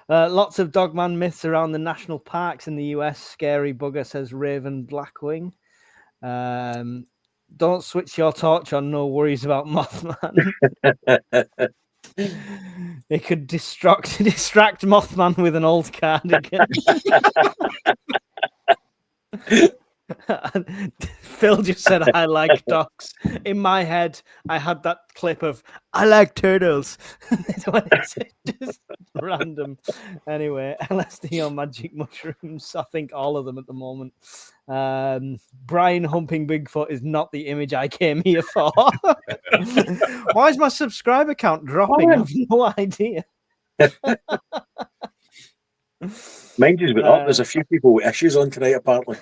Lots of Dogman myths around the national parks in the US. Scary Bugger, says Raven Blackwing. Don't switch your torch on. No worries about Mothman. They could distract Mothman with an old cardigan. Phil just said, I like dogs. In my head, I had that clip of, I like turtles. It's just random. Anyway, LSD or magic mushrooms. I think all of them at the moment. Brian humping Bigfoot is not the image I came here for. Why is my subscriber count dropping? I have no idea. Mine just went up. There's a few people with issues on tonight, apparently.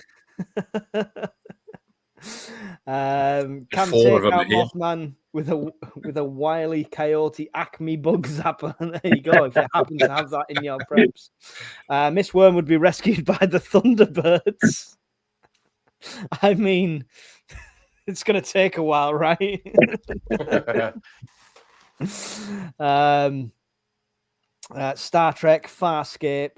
Can take out Mothman with a wily coyote Acme bug zapper. There you go. If you happen to have that in your preps, Miss Worm would be rescued by the Thunderbirds. I mean, it's going to take a while, right? Star Trek, Farscape.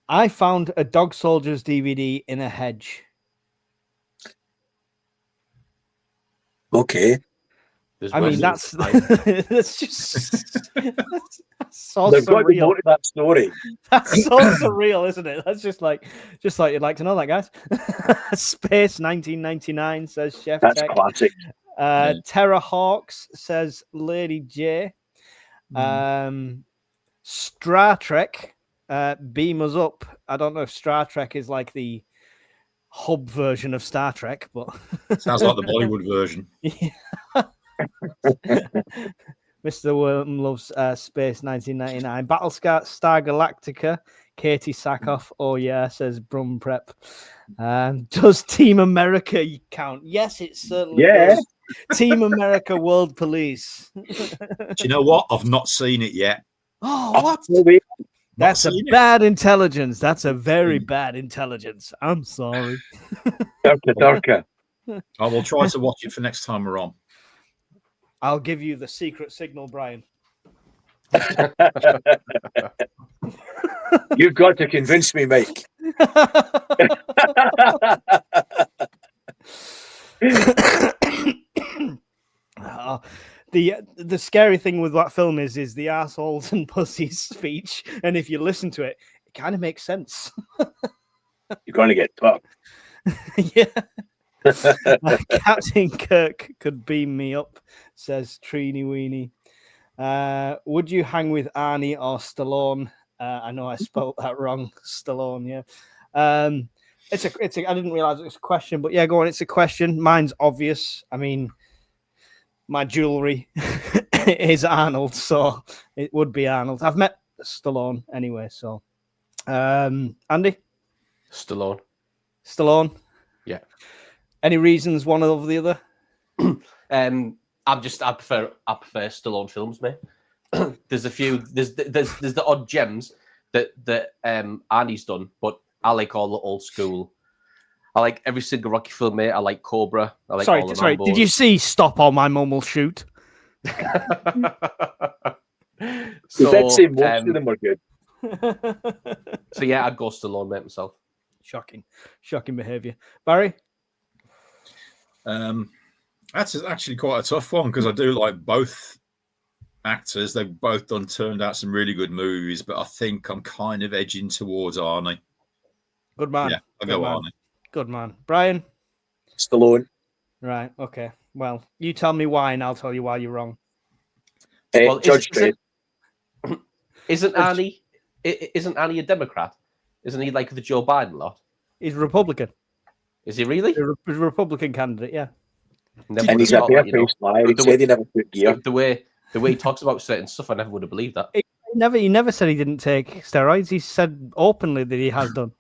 I found a Dog Soldiers DVD in a hedge. Okay. I mean, that's just that's so They've got surreal. more to that story. That's so surreal, isn't it? That's just like you'd like to know that, guys. Space 1999, says Chef That's Tech. classic. Terra Hawks, says Lady J. Star Trek, beam us up. I don't know if Star Trek is like the hub version of Star Trek, but sounds like the Bollywood version. Mr. Worm loves Space 1999. Battlestar Galactica, Katie Sackhoff. Oh yeah, says Brum Prep. Does Team America count? Yes, it certainly does. Team America World Police. Do you know what? I've not seen it yet. Oh, what? That's a bad intelligence. That's a very bad intelligence. I'm sorry. Darker. I will try to watch it for next time we're on. I'll give you the secret signal, Brian. You've got to convince me, Mike. The scary thing with that film is the assholes and pussies speech, and if you listen to it, it kind of makes sense. You're going to get fucked. Yeah. Captain Kirk could beam me up, says Trini Weenie. Would you hang with Arnie or Stallone? I know I spelled that wrong. Stallone, yeah. It's a. I didn't realize it was a question, but yeah, go on. It's a question. Mine's obvious. I mean, my jewelry is Arnold, so it would be Arnold. I've met Stallone anyway, so Andy? Stallone? Yeah. Any reasons one over the other? I prefer Stallone films, mate. There's a few. There's the odd gems that Arnie's done, but I like all the old school. I like every single Rocky film, mate. I like Cobra. I like all the Sorry. Did you see Stop or My Mum Will Shoot? You did say most of them were good. So yeah, I'd go Stallone, mate, myself. Shocking behaviour. Barry? That's actually quite a tough one because I do like both actors. They've both turned out some really good movies, but I think I'm kind of edging towards Arnie. Good man. Yeah, I'll go Arnie. Good man. Brian? Stallone. Right, okay. Well, you tell me why and I'll tell you why you're wrong. Well, Judge Dredd. Isn't Arnie a Democrat? Isn't he like the Joe Biden lot? He's a Republican. Is he really? He's a Republican candidate, yeah. Never And would he's have a thought that, bare-faced liar. He said he never took gear. The way he talks about certain stuff, I never would have believed that. He never said he didn't take steroids. He said openly that he has done.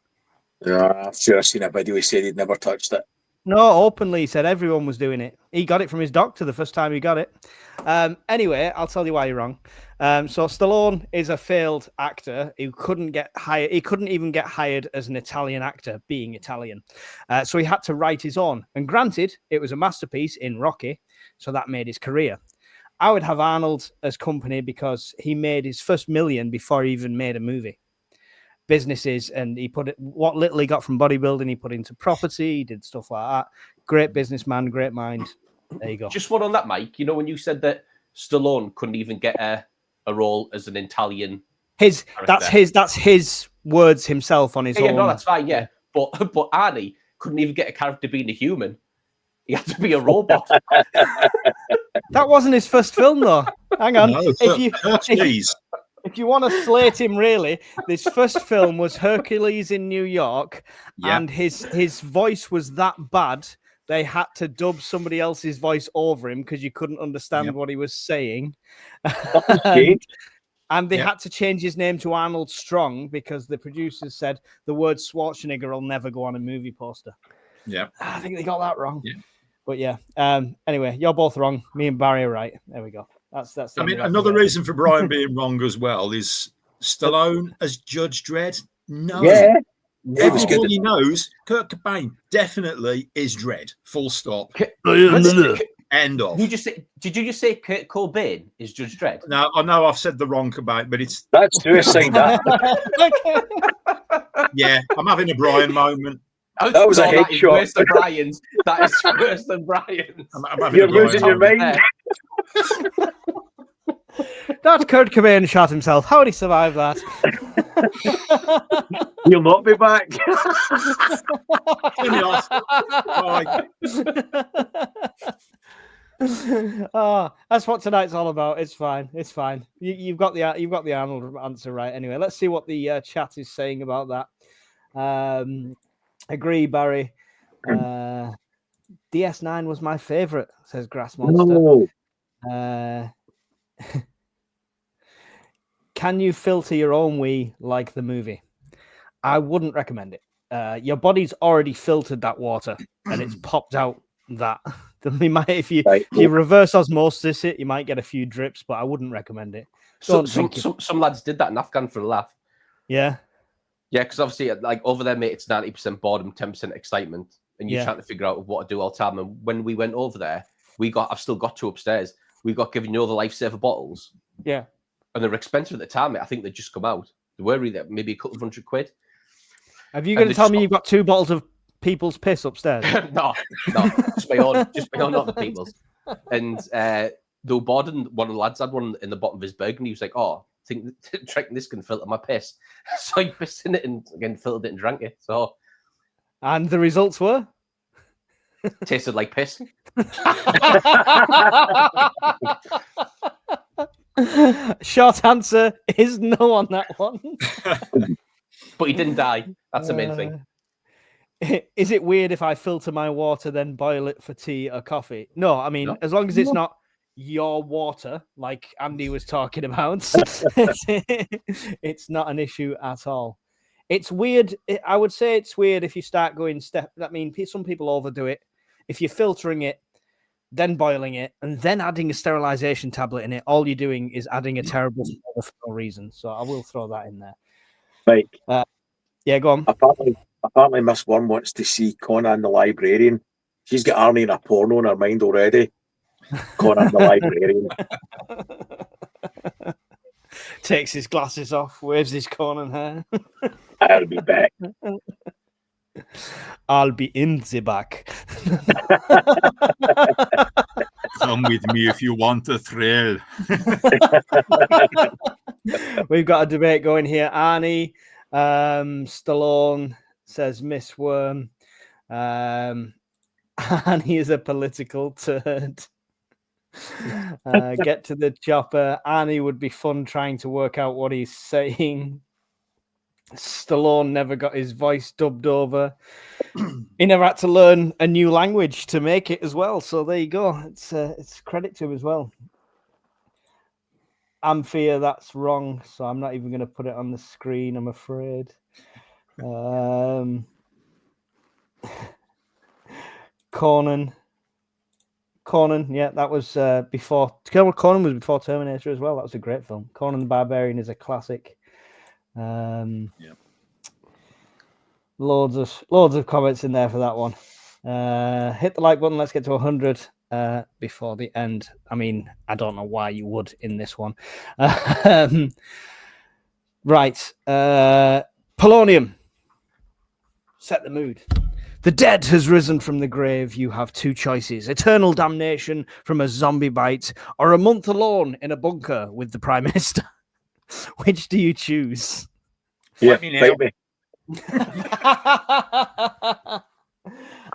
Yeah, I've sure seen a video. He said he'd never touched it. No, openly he said everyone was doing it. He got it from his doctor the first time he got it. Anyway, I'll tell you why you're wrong. So Stallone is a failed actor who couldn't get hired. He couldn't even get hired as an Italian actor, being Italian. So he had to write his own. And granted, it was a masterpiece in Rocky, so that made his career. I would have Arnold as company because he made his first million before he even made a movie. Businesses, and he put it, what little he got from bodybuilding, he put into property. He did stuff like that. Great businessman, great mind. There you go. Just one on that, Mike. You know, when you said that Stallone couldn't even get a role as an Italian. That's his words himself on his own. Yeah, no, that's fine. Yeah, but Arnie couldn't even get a character being a human. He had to be a robot. That wasn't his first film, though. Hang on. No, please. If you want to slate him, really, this first film was Hercules in New York, and his voice was that bad they had to dub somebody else's voice over him because you couldn't understand what he was saying. And they had to change his name to Arnold Strong because the producers said the word Schwarzenegger will never go on a movie poster. Yeah, I think they got that wrong. Yeah. But yeah. Anyway, you're both wrong. Me and Barry are right. There we go. That's. I mean, another reason for Brian being wrong as well is Stallone as Judge Dredd. No, everybody knows Kurt Cobain definitely is Dredd. Full stop. End of. Did you just say Kurt Cobain is Judge Dredd? No, I know I've said the wrong Cobain, but it's that's suicide. That. Yeah, I'm having a Brian moment. That was a headshot. Worse than Brian's. That is worse than Brian's. You're losing your mind. That Kurt Cobain shot himself. How did he survive that? He'll not be back. Turn me off. That's what tonight's all about. It's fine. It's fine. You've got the Arnold answer right. Anyway, let's see what the chat is saying about that. Agree, Barry. DS9 was my favorite, says Grass Monster. No. Can you filter your own wee like the movie? I wouldn't recommend it. Your body's already filtered that water and it's popped out that. If you reverse osmosis it, you might get a few drips, but I wouldn't recommend it. Some lads did that in Afghan for a laugh. Yeah. Yeah, because obviously, like over there, mate, it's 90% boredom, 10% excitement, and you're trying to figure out what to do all the time. And when we went over there, I've still got two upstairs. We got given the lifesaver bottles. Yeah. And they were expensive at the time, mate. I think they'd just come out. They were really maybe a couple of £100. Have you going to tell me you've got 2 bottles of people's piss upstairs? No, just my own, not the people's. And they were bored, and one of the lads had one in the bottom of his bag, and he was like, "Oh, I think this can filter my piss." So he pissed in it and again filtered it and drank it. So, and the results were tasted like piss. Short answer is no on that one. But he didn't die. That's the main thing. Is it weird if I filter my water, then boil it for tea or coffee? No, I mean, as long as it's not your water, like Andy was talking about, it's not an issue at all. It's weird. I would say it's weird if you start going I mean, some people overdo it. If you're filtering it, then boiling it, and then adding a sterilization tablet in it, all you're doing is adding a terrible flavor for no reason. So I will throw that in there. Right. Yeah, go on. Apparently, Miss Worm wants to see Conan the Librarian. She's got Arnie in a porno in her mind already. Conan the Librarian. Takes his glasses off, waves his Conan hair. I'll be back. I'll be in the back. Come with me if you want a thrill. We've got a debate going here. Arnie, Stallone says Miss Worm. Arnie is a political turd. Get to the chopper. Arnie would be fun trying to work out what he's saying. Stallone never got his voice dubbed over. He never had to learn a new language to make it as well. So there you go. It's credit to him as well. Amphia, that's wrong. So I'm not even going to put it on the screen, I'm afraid. Conan, yeah, that was before. Conan was before Terminator as well. That was a great film. Conan the Barbarian is a classic. Yeah. Loads of comments in there for that one. Hit the like button. Let's get to 100 before the end. I mean, I don't know why you would in this one. Right. Polonium. Set the mood. The dead has risen from the grave. You have two choices: eternal damnation from a zombie bite, or a month alone in a bunker with the Prime Minister. Which do you choose? Yeah, me now. bite me.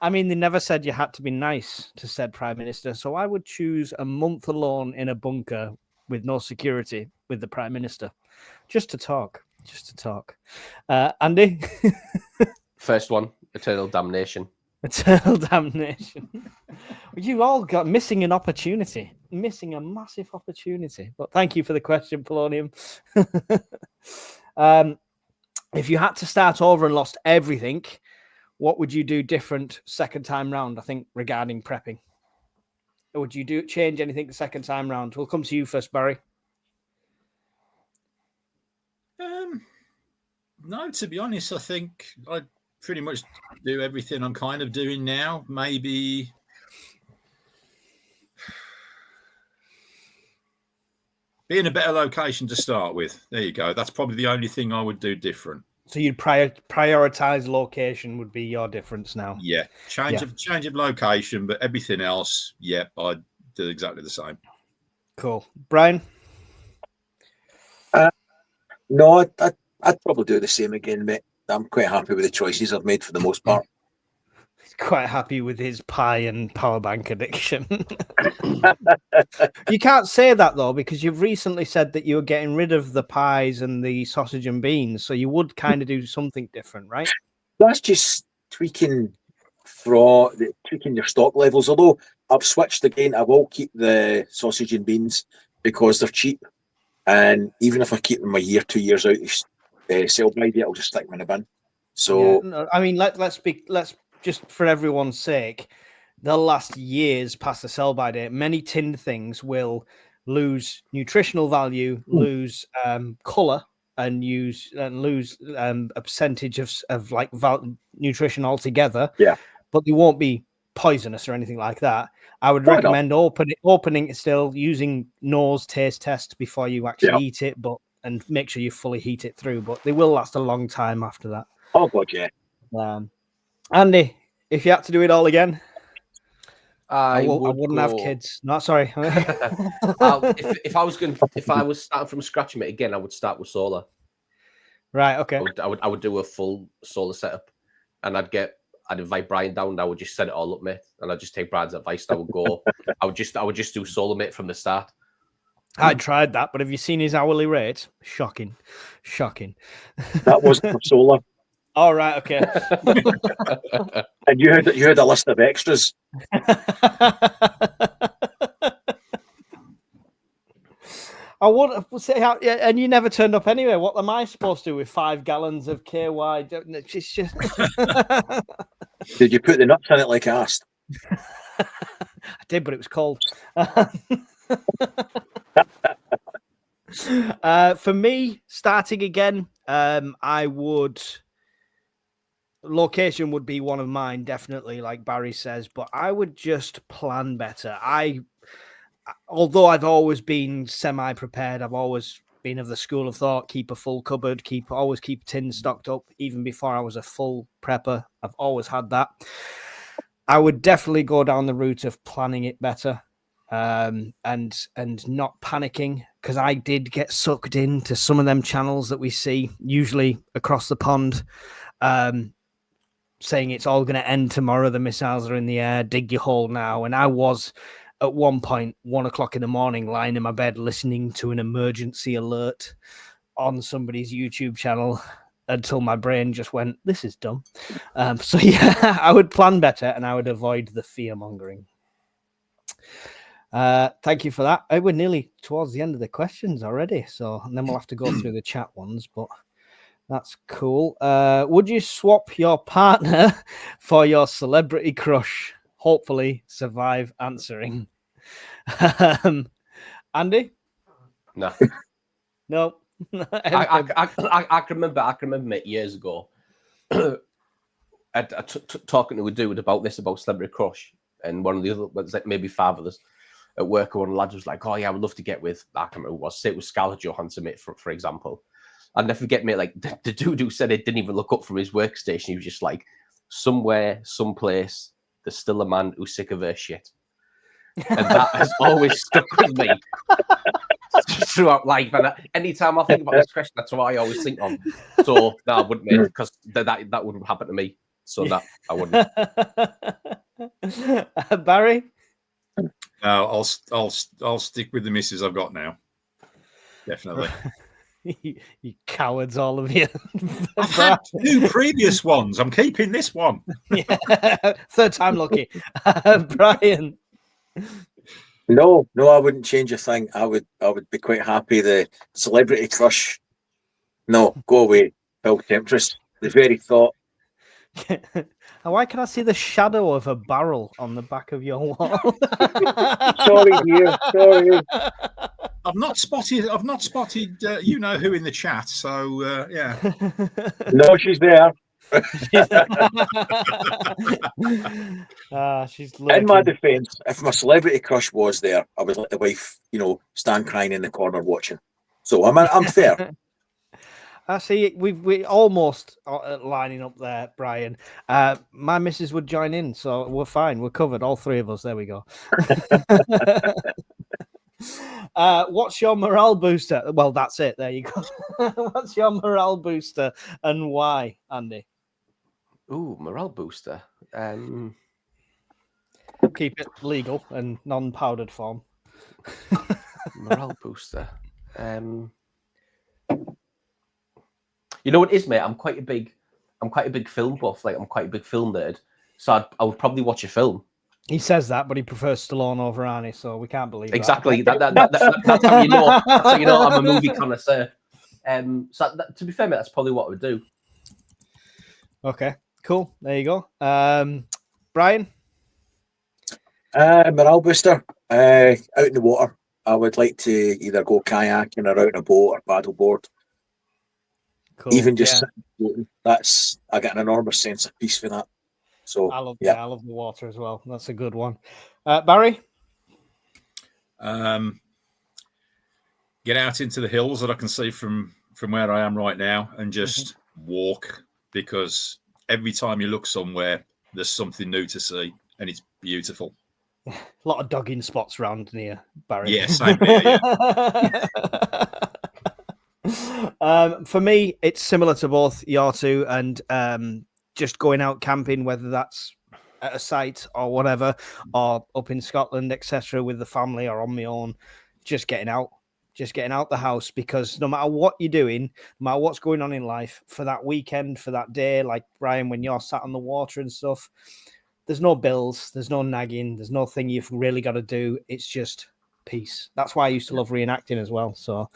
I mean, they never said you had to be nice to said Prime Minister, so I would choose a month alone in a bunker with no security with the Prime Minister. Just to talk. Andy? First one, eternal damnation. Eternal damnation. You all got missing an opportunity. Missing a massive opportunity. But thank you for the question, Polonium. If you had to start over and lost everything, what would you do different second time round, I think, regarding prepping? Or would you change anything the second time round? We'll come to you first, Barry. No, to be honest, I think I'd pretty much do everything I'm kind of doing now. Maybe be in a better location to start with. There you go. That's probably the only thing I would do different. So you'd prioritize location would be your difference now. Yeah, change of location, but everything else, I'd do exactly the same. Cool, Brian. No, I'd probably do the same again, mate. I'm quite happy with the choices I've made for the most part. He's quite happy with his pie and power bank addiction. You can't say that though, because you've recently said that you were getting rid of the pies and the sausage and beans, so you would kind of do something different, right? That's just tweaking your stock levels. Although I've switched again, I will keep the sausage and beans because they're cheap, and even if I keep them a year, 2 years out of sell by date, I'll just stick them in a bin. So yeah, no, I mean, let's just for everyone's sake, they'll last years past the sell by date. Many tinned things will lose nutritional value, lose color, and lose a percentage of like nutrition altogether. Yeah, but they won't be poisonous or anything like that. I would recommend opening it still, using nose taste test before you actually eat it, and make sure you fully heat it through. But they will last a long time after that. Oh god, yeah. Andy, if you had to do it all again, I wouldn't have kids. No, sorry. if I was starting from scratch, mate, again, I would start with solar. Right. Okay. I would do a full solar setup, and I'd invite Brian down. And I would just set it all up, mate, and I'd just take Brian's advice. I would go. I would just do solar, mate, from the start. I tried that, but have you seen his hourly rate? Shocking. That wasn't for solar. All right, okay. And you had a list of extras. I would say, and you never turned up anyway. What am I supposed to do with 5 gallons of KY? It's just... Did you put the nuts in it like I asked? I did, but it was cold. For me, starting again, I would. Location would be one of mine, definitely, like Barry says, but I would just plan better. Although I've always been semi-prepared, I've always been of the school of thought, keep a full cupboard, always keep tins stocked up, even before I was a full prepper. I've always had that. I would definitely go down the route of planning it better, and not panicking, because I did get sucked into some of them channels that we see usually across the pond, saying it's all going to end tomorrow, the missiles are in the air, dig your hole now. And I was at one point 1 o'clock in the morning lying in my bed listening to an emergency alert on somebody's YouTube channel until my brain just went, this is dumb. So yeah, I would plan better and I would avoid the fear mongering. Thank you for that. We're nearly towards the end of the questions already, so and then we'll have to go through the chat ones, but that's cool. Would you swap your partner for your celebrity crush? Hopefully survive answering. Andy? No. No. I can remember it years ago. Talking to a dude about celebrity crush, and one of the other, like maybe 5 of us at work, one of the lads was like, "Oh yeah, I would love to get with." I can't remember who it was. Say it was Scarlett Johansson, mate, for example. I'll never forget, mate. Like the dude who said it didn't even look up from his workstation. He was just like, somewhere, someplace, there's still a man who's sick of her shit, and that has always stuck with me throughout life. And anytime I think about this question, that's what I always think of. So no, I wouldn't, mate, because that wouldn't happen to me. So that I wouldn't. Barry? No, I'll stick with the missus I've got now. Definitely. You cowards, all of you. I've had 2 previous ones. I'm keeping this one. Yeah. Third time lucky. Brian? No, I wouldn't change a thing. I would be quite happy. The celebrity crush, no, go away. Bill Temptress. The very thought. Why can I see the shadow of a barrel on the back of your wall? Sorry, dear. Sorry. I've not spotted you know who in the chat. So yeah. No, she's there. She's lurking. In my defence, if my celebrity crush was there, I would let the wife, stand crying in the corner watching. So I'm fair. I see. We almost lining up there, Brian. My missus would join in, so we're fine. We're covered, all 3 of us. There we go. What's your morale booster? Well, that's it. There you go. What's your morale booster and why, Andy? Ooh, morale booster. Keep it legal and non-powdered form. Morale booster. You know what it is, mate? I'm quite a big film buff. Like I'm quite a big film nerd. So I would probably watch a film. He says that, but he prefers Stallone over Arnie, so we can't believe exactly. that. That's how you know. That's how you know I'm a movie connoisseur. So to be fair, mate, that's probably what I would do. Okay, cool. There you go. Brian? Morale booster. Out in the water. I would like to either go kayaking or out in a boat or paddleboard. Cool. Even just floating. I get an enormous sense of peace for that. So I love the water as well. That's a good one. Barry? Get out into the hills that I can see from where I am right now and just walk, because every time you look somewhere, there's something new to see and it's beautiful. A lot of dogging spots around near Barry. Yeah, same here, yeah. For me, it's similar to both your two, and just going out camping, whether that's at a site or whatever, or up in Scotland, etc., with the family or on my own, just getting out the house, because no matter what you're doing, no matter what's going on in life, for that weekend, for that day, like Brian, when you're sat on the water and stuff, there's no bills, there's no nagging, there's nothing you've really got to do. It's just peace. That's why I used to love reenacting as well. So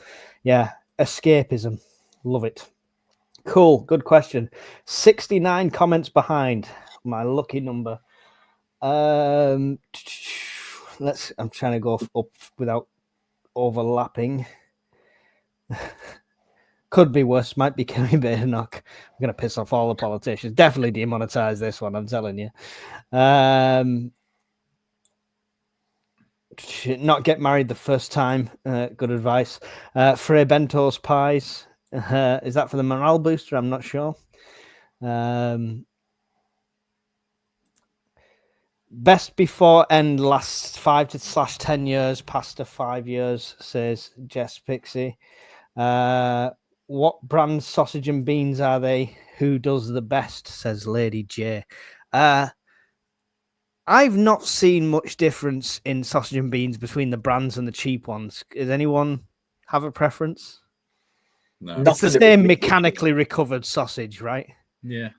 yeah, escapism. Love it. Cool. Good question. 69 comments behind. My lucky number. I'm trying to go up without overlapping. Could be worse. Might be Kerry Badenoch. I'm going to piss off all the politicians. Definitely demonetize this one, I'm telling you. Not get married the first time. Good advice. Frey Bento's pies. Is that for the morale booster? I'm not sure. Best before end lasts 5 to 10 years. Past to 5 years, says Jess Pixie. What brand sausage and beans are they? Who does the best? Says Lady J. I've not seen much difference in sausage and beans between the brands and the cheap ones. Does anyone have a preference? No. It's the Nothing that same would make mechanically recovered sausage, right? Yeah.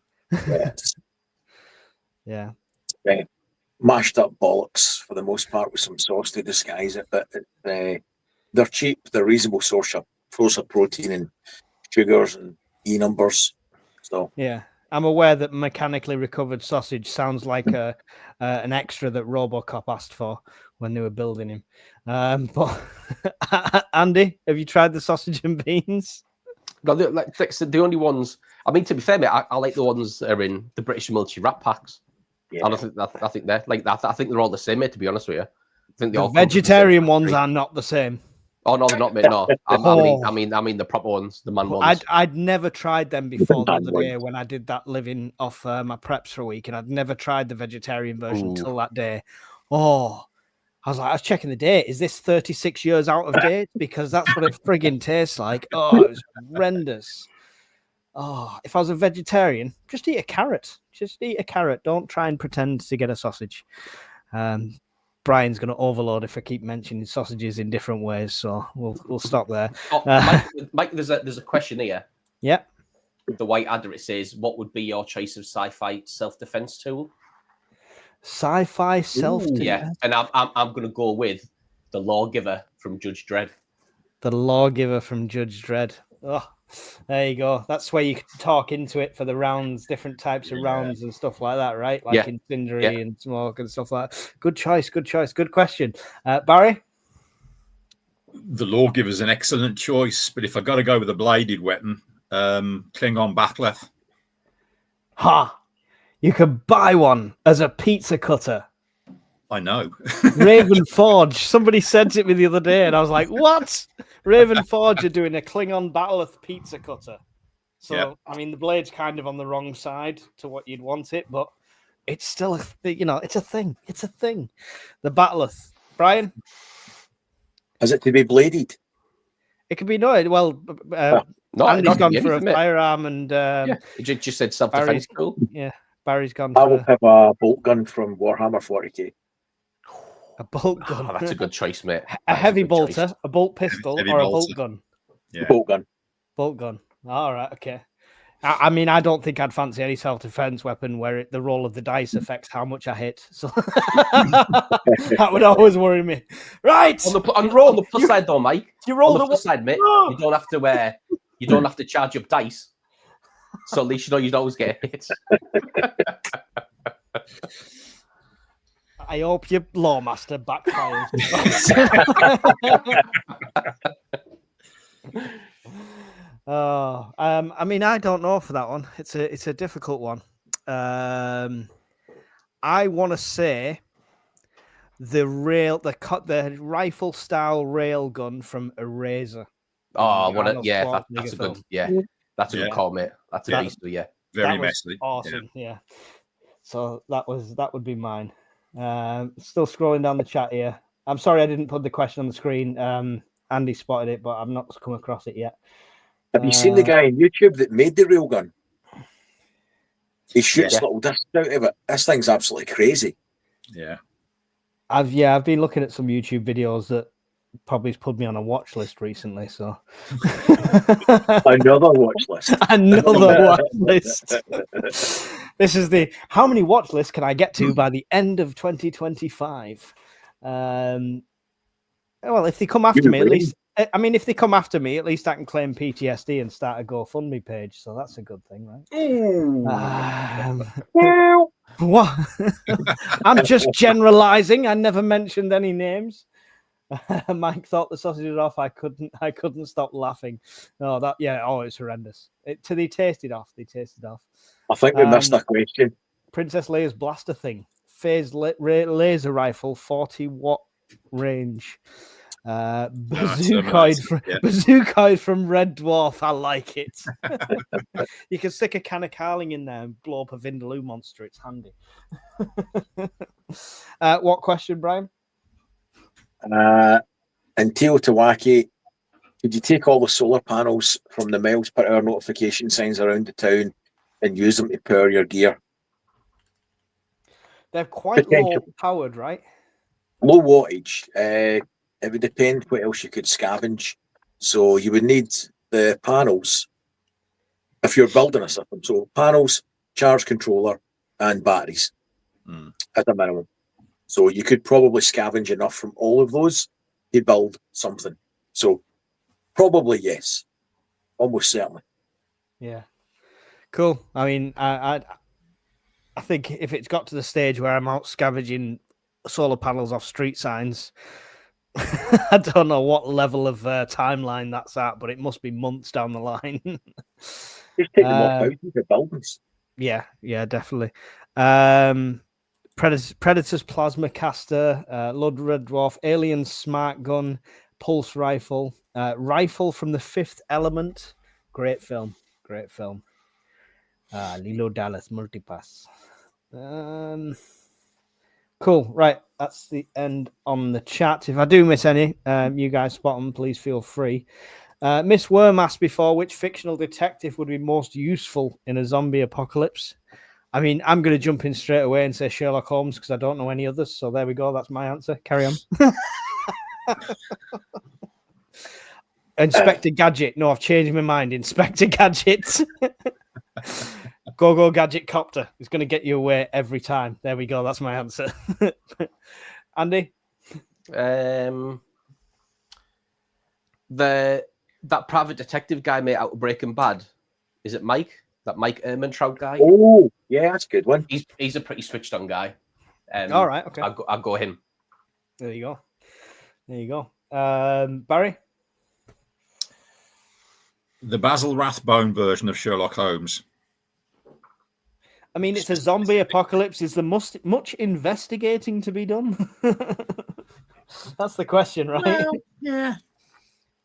Yeah. Mashed up bollocks for the most part with some sauce to disguise it, but they're cheap. They're a reasonable source of protein and sugars and E numbers. So Yeah. I'm aware that mechanically recovered sausage sounds like an extra that RoboCop asked for when they were building him. But Andy, have you tried the sausage and beans? No, the only ones. I mean, to be fair, mate, I like the ones that are in the British military wrap packs. yeah, I think they're like that. I think they're all the same, mate. To be honest with you, I think they The all come from the same vegetarian ones factory. are not the same. Oh no, they're not, mate. No, I mean the proper ones, the man ones. I'd never tried them before the man other day ones. when I did that living off my preps for a week, and I'd never tried the vegetarian version Ooh. until that day. Oh, I was checking the date. Is this 36 years out of date? Because that's what it frigging tastes like. Oh, it was horrendous. Oh, if I was a vegetarian, just eat a carrot. Just eat a carrot. Don't try and pretend to get a sausage. Brian's going to overload if I keep mentioning sausages in different ways, so we'll stop there. Mike, there's a question here. Yeah. The white adder, it says, "What would be your choice of sci-fi self-defense tool?" Sci-fi self-defense. Yeah, and I'm going to go with the Lawgiver from Judge Dredd. The Lawgiver from Judge Dredd. Oh, there you go. That's where you can talk into it for the rounds, different types of rounds and stuff like that, right? Like incendiary and smoke and stuff like that. Good choice. Good question. Barry? The Lawgiver's an excellent choice, but if I got to go with a bladed weapon, Klingon Bat'leth. Ha! You could buy one as a pizza cutter. I know. Raven Forge. Somebody sent it me the other day, and I was like, "What?" Raven Forge are doing a Klingon Bat'leth pizza cutter. So, I mean, the blade's kind of on the wrong side to what you'd want it, but it's still, it's a thing. It's a thing. The Bat'leth. Brian? is it to be bladed? It could be no. Andy's gone for a firearm, and it just said self-defense tool. Yeah, Barry's gone. I will have a bolt gun from Warhammer 40k. A bolt gun. Oh, that's a good choice, mate. A heavy bolter, a bolt pistol, Heavy or a bolter. bolt gun. Yeah. Bolt gun. Bolt gun. All right, okay. I mean, I don't think I'd fancy any self-defense weapon where the roll of the dice affects how much I hit. So that would always worry me. Right. On the plus side, though, Mike. You roll on the the plus side, mate. You don't have to charge up dice. So at least you know you'd always get hits. I hope your Lawmaster backfires. I mean, I don't know for that one. It's a difficult one. I want to say the rifle style rail gun from Eraser. Oh, that's a good, that's a good call, mate. That's a beast, yeah. Very messy. Awesome, yeah. So that would be mine. Still scrolling down the chat here. I'm sorry I didn't put the question on the screen. Andy spotted it, but I've not come across it yet. Have you seen the guy on YouTube that made the rail gun? He shoots little discs out of it. This thing's absolutely crazy. Yeah. I've been looking at some YouTube videos that probably has put me on a watch list recently. So another watch list. Another watch list. This is the how many watch lists can I get to by the end of 2025? Well, if they come after me, at least. I mean, if they come after me, at least I can claim PTSD and start a GoFundMe page. So that's a good thing, right? What? I'm just generalizing. I never mentioned any names. Mike thought the sausage was off. I couldn't stop laughing. Oh, it's horrendous. They tasted off. I think we missed a question. Princess Leia's blaster thing. Phased laser rifle, 40-watt range. Bazookoid from Red Dwarf. I like it. You can stick a can of Carling in there and blow up a Vindaloo monster. It's handy. What question, Brian? In Teotihuacan, could you take all the solar panels from the miles per hour notification signs around the town and use them to power your gear? They're quite low powered, right? Low wattage. It would depend what else you could scavenge. So you would need the panels if you're building a system. So panels, charge controller, and batteries at a minimum. So you could probably scavenge enough from all of those to build something. So probably yes, almost certainly. Yeah, cool. I mean, I think if it's got to the stage where I'm out scavenging solar panels off street signs, I don't know what level of timeline that's at, but it must be months down the line. Just take them off out of the buildings. Yeah, definitely. Predator's plasma caster, Lud Red Dwarf, Alien smart gun, pulse rifle, rifle from the Fifth Element. Great film. Lilo Dallas Multipass. Cool. Right. That's the end on the chat. If I do miss any, you guys spot them, please feel free. Miss Worm asked before, which fictional detective would be most useful in a zombie apocalypse? I mean, I'm going to jump in straight away and say Sherlock Holmes because I don't know any others. So there we go. That's my answer. Carry on. Inspector Gadget. No, I've changed my mind. Inspector Gadget. Go Gadget Copter. It's going to get you away every time. There we go. That's my answer. Andy? That private detective guy made out of Breaking Bad. Is it Mike? That Mike Ehrmantraut guy? Oh, yeah, that's a good one. He's a pretty switched on guy. All right, okay. I'll go him. There you go. Barry? The Basil Rathbone version of Sherlock Holmes. I mean, it's a zombie apocalypse. Is there much investigating to be done? That's the question, right? Well, yeah.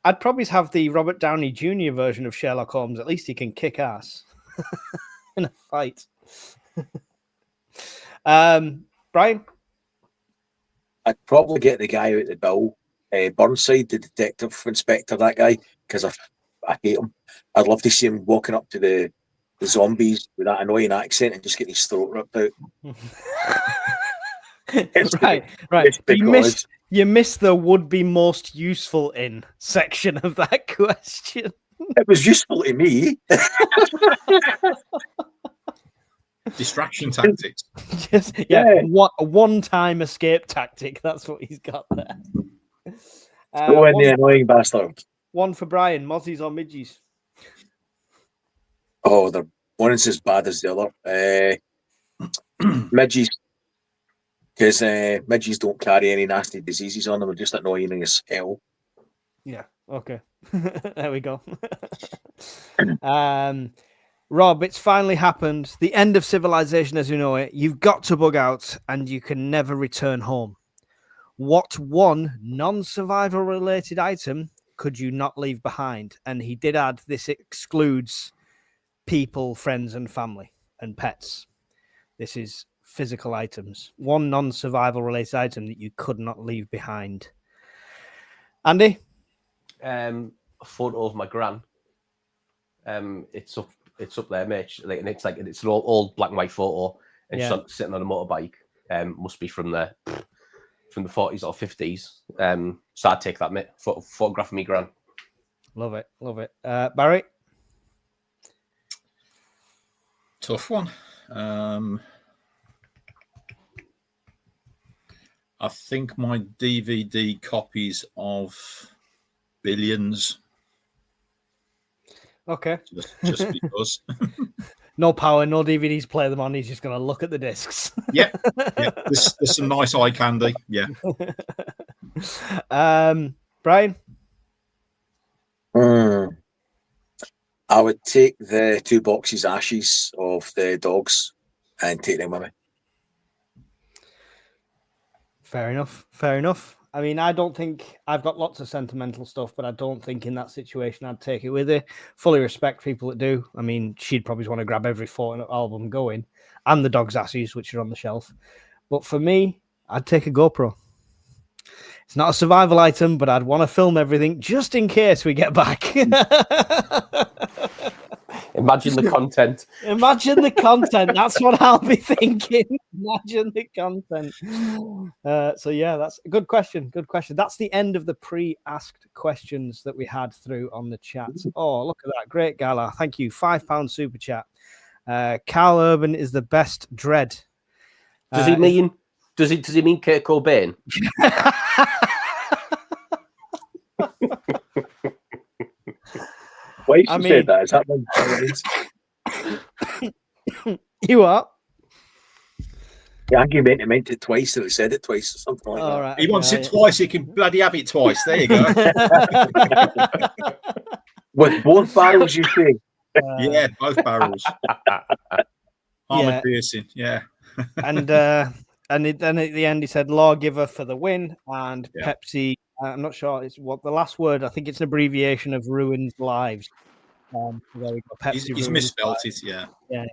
I'd probably have the Robert Downey Jr. version of Sherlock Holmes. At least he can kick ass in a fight. Brian? I'd probably get the guy out the bill, Burnside, the detective inspector, that guy, because I hate him. I'd love to see him walking up to the zombies with that annoying accent and just getting his throat ripped out. Right. You missed the would be most useful in section of that question. It was useful to me. Distraction tactics. What a one-time escape tactic. That's what he's got there. Go in the annoying bastard. One for Brian. Mozzies or midgies? Oh, one is as bad as the other. Midgies. Because midgies don't carry any nasty diseases on them. They're just annoying as hell. Yeah. Okay. There we go. Rob, it's finally happened. The end of civilization as you know it. You've got to bug out and you can never return home. What one non-survival related item could you not leave behind? And he did add this excludes people, friends, and family and pets. This is physical items. One non-survival related item that you could not leave behind. Andy? A photo of my gran. It's up there, mate. And it's an old black and white photo, and she's sitting on a motorbike. Must be from the 40s or 50s. So I'd take that, mate. Photograph of me gran. Love it. Barry? Tough one. I think my DVD copies of Billions. Okay. Just because. No power, no DVDs, play them on. He's just going to look at the discs. Yeah. There's some nice eye candy. Yeah. Brian? I would take the 2 boxes ashes of the dogs and take them with me. Fair enough. Fair enough. I mean, I don't think I've got lots of sentimental stuff, but I don't think in that situation I'd take it with her. Fully respect people that do. I mean, she'd probably want to grab every Fortnite album going and the dog's asses, which are on the shelf. But for me, I'd take a GoPro. It's not a survival item, but I'd want to film everything just in case we get back. Imagine the content. Imagine the content. That's what I'll be thinking. Imagine the content. So yeah, that's a good question. Good question. That's the end of the pre-asked questions that we had through on the chat. Oh, look at that. Great gala. Thank you. £5 super chat. Carl Urban is the best dread. Does he mean Kurt Cobain? Why you said that? Is that one? You are? Yeah, I think he meant it twice, or he said it twice, or something like that. Right, He wants it twice, he can bloody have it twice. There you go. With both barrels, you say? Yeah, both barrels. Armour piercing, yeah. And then at the end, he said Lawgiver for the win, and Pepsi. I'm not sure it's what the last word. I think it's an abbreviation of ruined lives. There we go. Pepsi. He's misspelled it. Yeah. Yeah.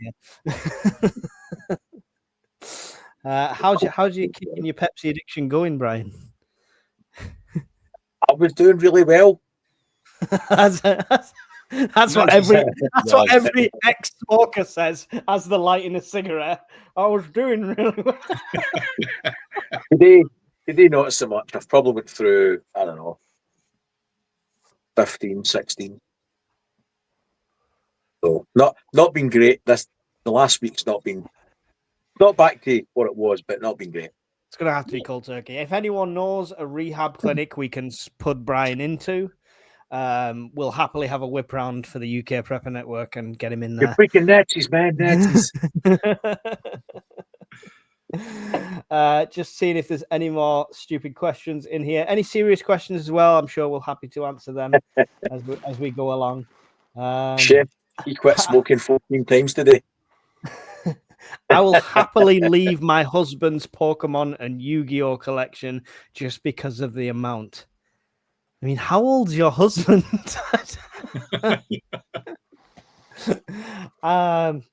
How's your keeping your Pepsi addiction going, Brian? I was doing really well. That's what every ex-smoker says as they're lighting a cigarette. I was doing really well. Today, not so much. I've probably went through, I don't know, 15, 16. So not been great. The last week's not back to what it was, but not been great. It's going to have to be cold turkey. If anyone knows a rehab clinic we can put Brian into, we'll happily have a whip round for the UK Prepper Network and get him in there. You're freaking Nazis, man. Nazis. Just seeing if there's any more stupid questions in here. Any serious questions as well? I'm sure we'll happy to answer them as we go along. Chef, he quit smoking 14 times today. I will happily leave my husband's Pokemon and Yu-Gi-Oh collection just because of the amount. I mean, how old's your husband?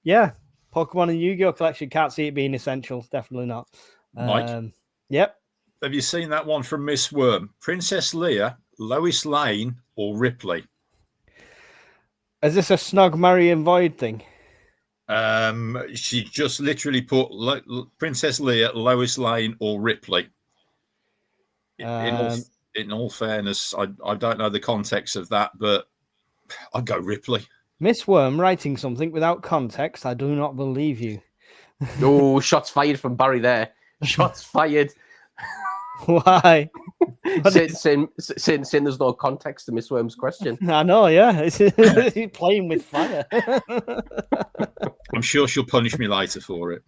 Yeah. Pokemon and Yu-Gi-Oh collection, can't see it being essential. Definitely not. Mike? Yep. Have you seen that one from Miss Worm? Princess Leia, Lois Lane, or Ripley? Is this a Snog, Marry and Void thing? She just literally put Princess Leia, Lois Lane, or Ripley. In all fairness, I don't know the context of that, but I'd go Ripley. Miss Worm writing something without context. I do not believe you. Oh, shots fired from Barry there. Shots fired. Why? Saying there's no context to Miss Worm's question. I know, yeah. He's playing with fire. I'm sure she'll punish me later for it.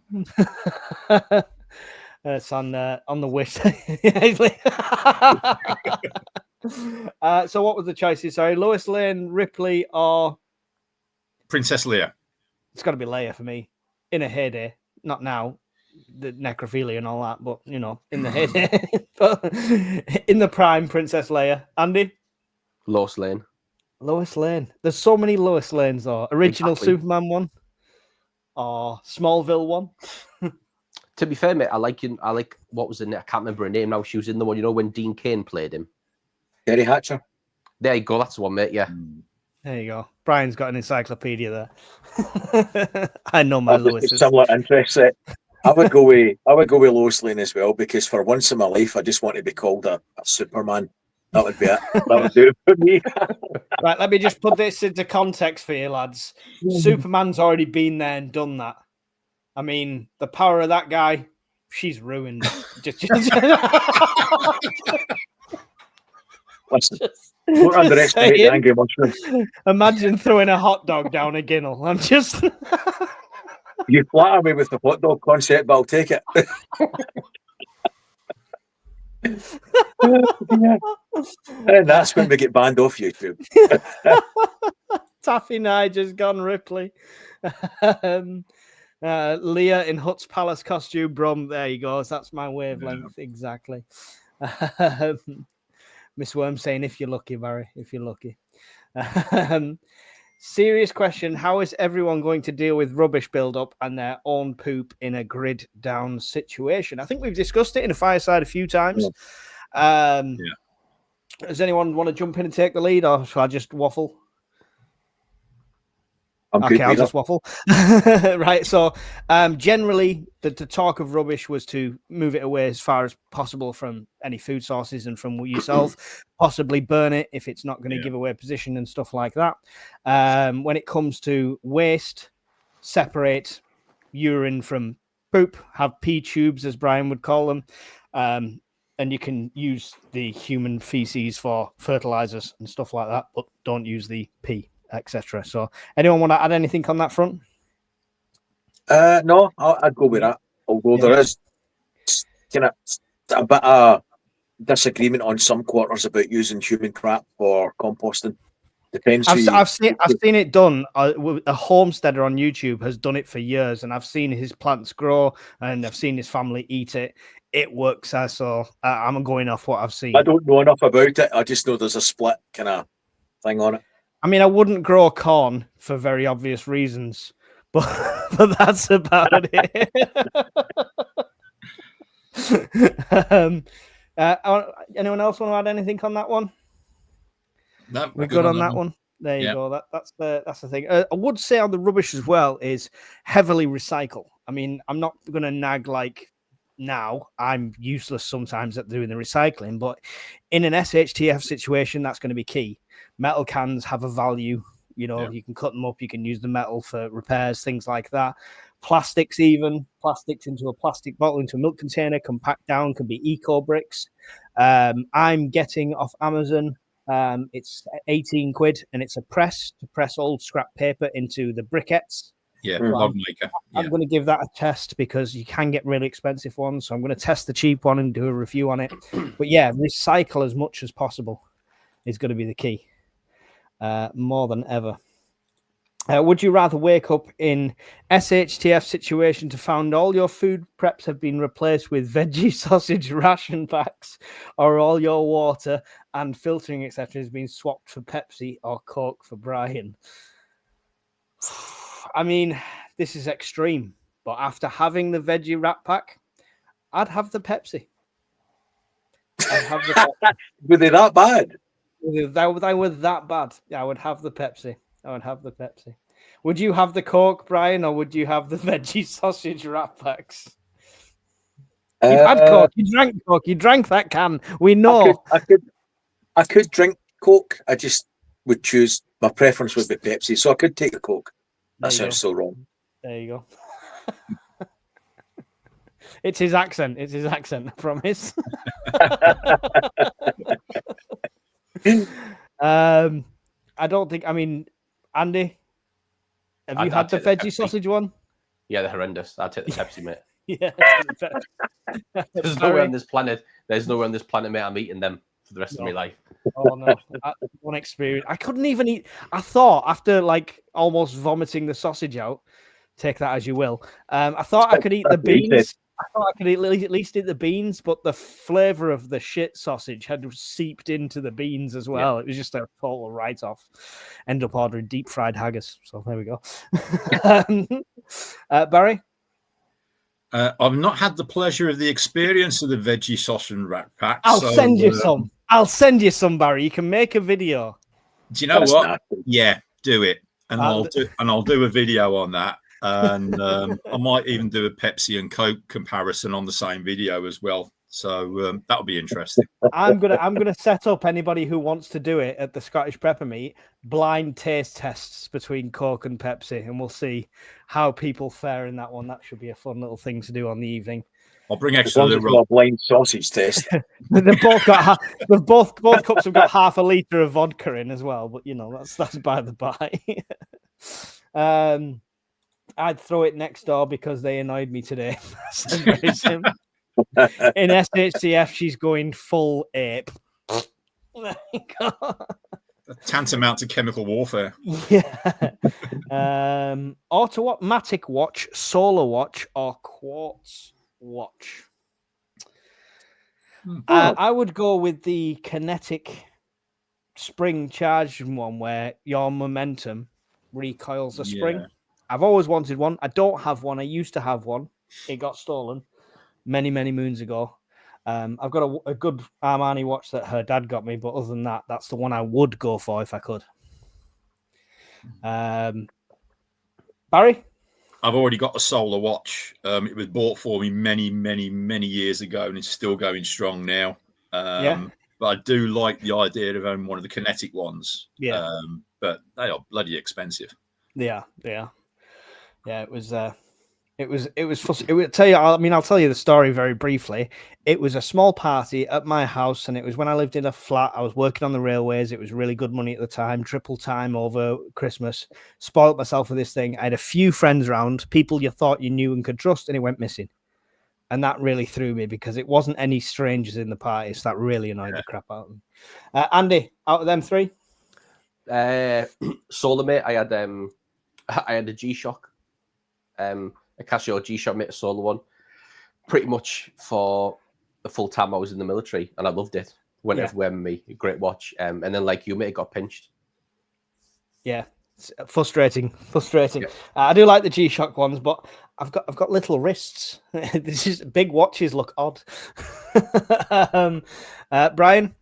It's on the wish. So what was the choices? Sorry, Lois Lane, Ripley, or Princess Leia? It's got to be Leia for me. In a heyday, not now, the necrophilia and all that, but you know, in the heyday, but in the prime, Princess Leia. Andy, Lois Lane. Lois Lane. There's so many Lois Lanes, though. Original Exactly. Superman one, or Smallville one. To be fair, mate, I like what was in it? I can't remember her name now. She was in the one, you know, when Dean Cain played him. Terry Hatcher. There you go. That's the one, mate. Yeah. There you go. Brian's got an encyclopedia there. I know my Lois. Similar interests. I would go with Lois Lane as well, because for once in my life, I just want to be called a Superman. That would be it. That would do it for me. Right, let me just put this into context for you, lads. Superman's already been there and done that. I mean, the power of that guy, she's ruined. Listen, don't underestimate the angry mushroom. Imagine throwing a hot dog down a ginnel. I'm just... You flatter me with the hot dog concept, but I'll take it. Yeah. And that's when we get banned off YouTube. Taffy Nigel's gone Ripley. Leah in Hut's Palace costume, Brum. There you go. That's my wavelength exactly. Miss Worm saying, "If you're lucky, Barry. If you're lucky." Serious question: how is everyone going to deal with rubbish build-up and their own poop in a grid down situation? I think we've discussed it in a fireside a few times. Does anyone want to jump in and take the lead, or shall I just waffle? Okay, I'll just waffle. Right. So generally, the talk of rubbish was to move it away as far as possible from any food sources and from yourself, possibly burn it if it's not going to give away position and stuff like that. When it comes to waste, separate urine from poop, have pee tubes, as Brian would call them. And you can use the human feces for fertilizers and stuff like that, but don't use the pee, etc. So, anyone want to add anything on that front? No, I'd go with that. Although there is kind of a bit of disagreement on some quarters about using human crap for composting. Depends. I've seen it done. A homesteader on YouTube has done it for years, and I've seen his plants grow, and I've seen his family eat it. It works, so I'm going off what I've seen. I don't know enough about it. I just know there's a split kind of thing on it. I mean, I wouldn't grow corn for very obvious reasons, but that's about it. Anyone else want to add anything on that one? No, we're good on that one. There you go. That's the thing. I would say on the rubbish as well is heavily recycle. I mean, I'm not going to nag like now. I'm useless sometimes at doing the recycling, but in an SHTF situation, that's going to be key. Metal cans have a value. You know, you can cut them up. You can use the metal for repairs, things like that. Plastics into a plastic bottle, into a milk container, can pack down, can be eco bricks. I'm getting off Amazon. It's 18 quid, and it's a press to press old scrap paper into the briquettes. Yeah, I'm going to give that a test because you can get really expensive ones. So I'm going to test the cheap one and do a review on it. But yeah, recycle as much as possible is going to be the key, more than ever. Would you rather wake up in SHTF situation to find all your food preps have been replaced with veggie sausage ration packs, or all your water and filtering, etc., has been swapped for Pepsi or Coke for Brian? I mean, this is extreme, but after having the veggie wrap pack, I'd have the Pepsi. Were they that bad? They were that bad. Yeah, I would have the Pepsi. Would you have the Coke, Brian, or would you have the veggie sausage wrap packs? You've had Coke. You drank Coke. You drank that can. We know. I could drink Coke. I just would choose. My preference would be Pepsi, so I could take a Coke. That sounds so wrong. There you go. It's his accent. I promise. I don't think. I mean, Andy, have you had the veggie sausage one? Yeah, they're horrendous. I'll take the Pepsi, mate. Yeah. There's nowhere on this planet, mate, I'm eating them for the rest of my life. Oh no, one experience. I couldn't even eat. I thought after like almost vomiting the sausage out, take that as you will. I thought I could eat the beans. I thought I could at least eat the beans, but the flavor of the shit sausage had seeped into the beans as well. Yeah. It was just a total write-off. End up ordering deep fried haggis. So there we go. Barry? I've not had the pleasure of the experience of the veggie sausage and wrap pack. I'll send you some. I'll send you some, Barry. You can make a video. Do you know what? Nasty. Yeah, do it, and I'll do a video on that. And I might even do a Pepsi and Coke comparison on the same video as well. So that'll be interesting. I'm gonna set up anybody who wants to do it at the Scottish Prepper Meet blind taste tests between Coke and Pepsi, and we'll see how people fare in that one. That should be a fun little thing to do on the evening. I'll bring extra little blind sausage test. They've both got both cups have got half a liter of vodka in as well, but you know that's by the by. I'd throw it next door because they annoyed me today. In SHCF, she's going full ape. Tantamount to chemical warfare. Yeah. Automatic watch, solar watch, or quartz watch. I would go with the kinetic spring charged one where your momentum recoils the spring. Yeah. I've always wanted one. I don't have one. I used to have one. It got stolen many moons ago. I've got a good Armani watch that her dad got me, but other than that, that's the one I would go for if I could. Barry? I've already got a solar watch. It was bought for me many years ago, and it's still going strong now. Yeah. But I do like the idea of owning one of the kinetic ones. Yeah. But they are bloody expensive. Yeah. It was tell you, I'll tell you the story very briefly. It was a small party at my house, and it was when I lived in a flat. I was working on the railways. It was really good money at the time, triple time over Christmas. Spoiled myself with this thing. I had a few friends around, people you thought you knew and could trust, and it went missing. And that really threw me because it wasn't any strangers in the party. So that really annoyed the crap out of them. Andy, out of them three? Solar, mate. I had a G-Shock. A Casio G-Shock, mate, a solar one. Pretty much for the full time I was in the military, and I loved it. Went everywhere with me. Great watch. And then, like you, mate, it got pinched. Yeah. It's frustrating. Yeah. I do like the G-Shock ones, but I've got little wrists. This is big watches look odd. Brian?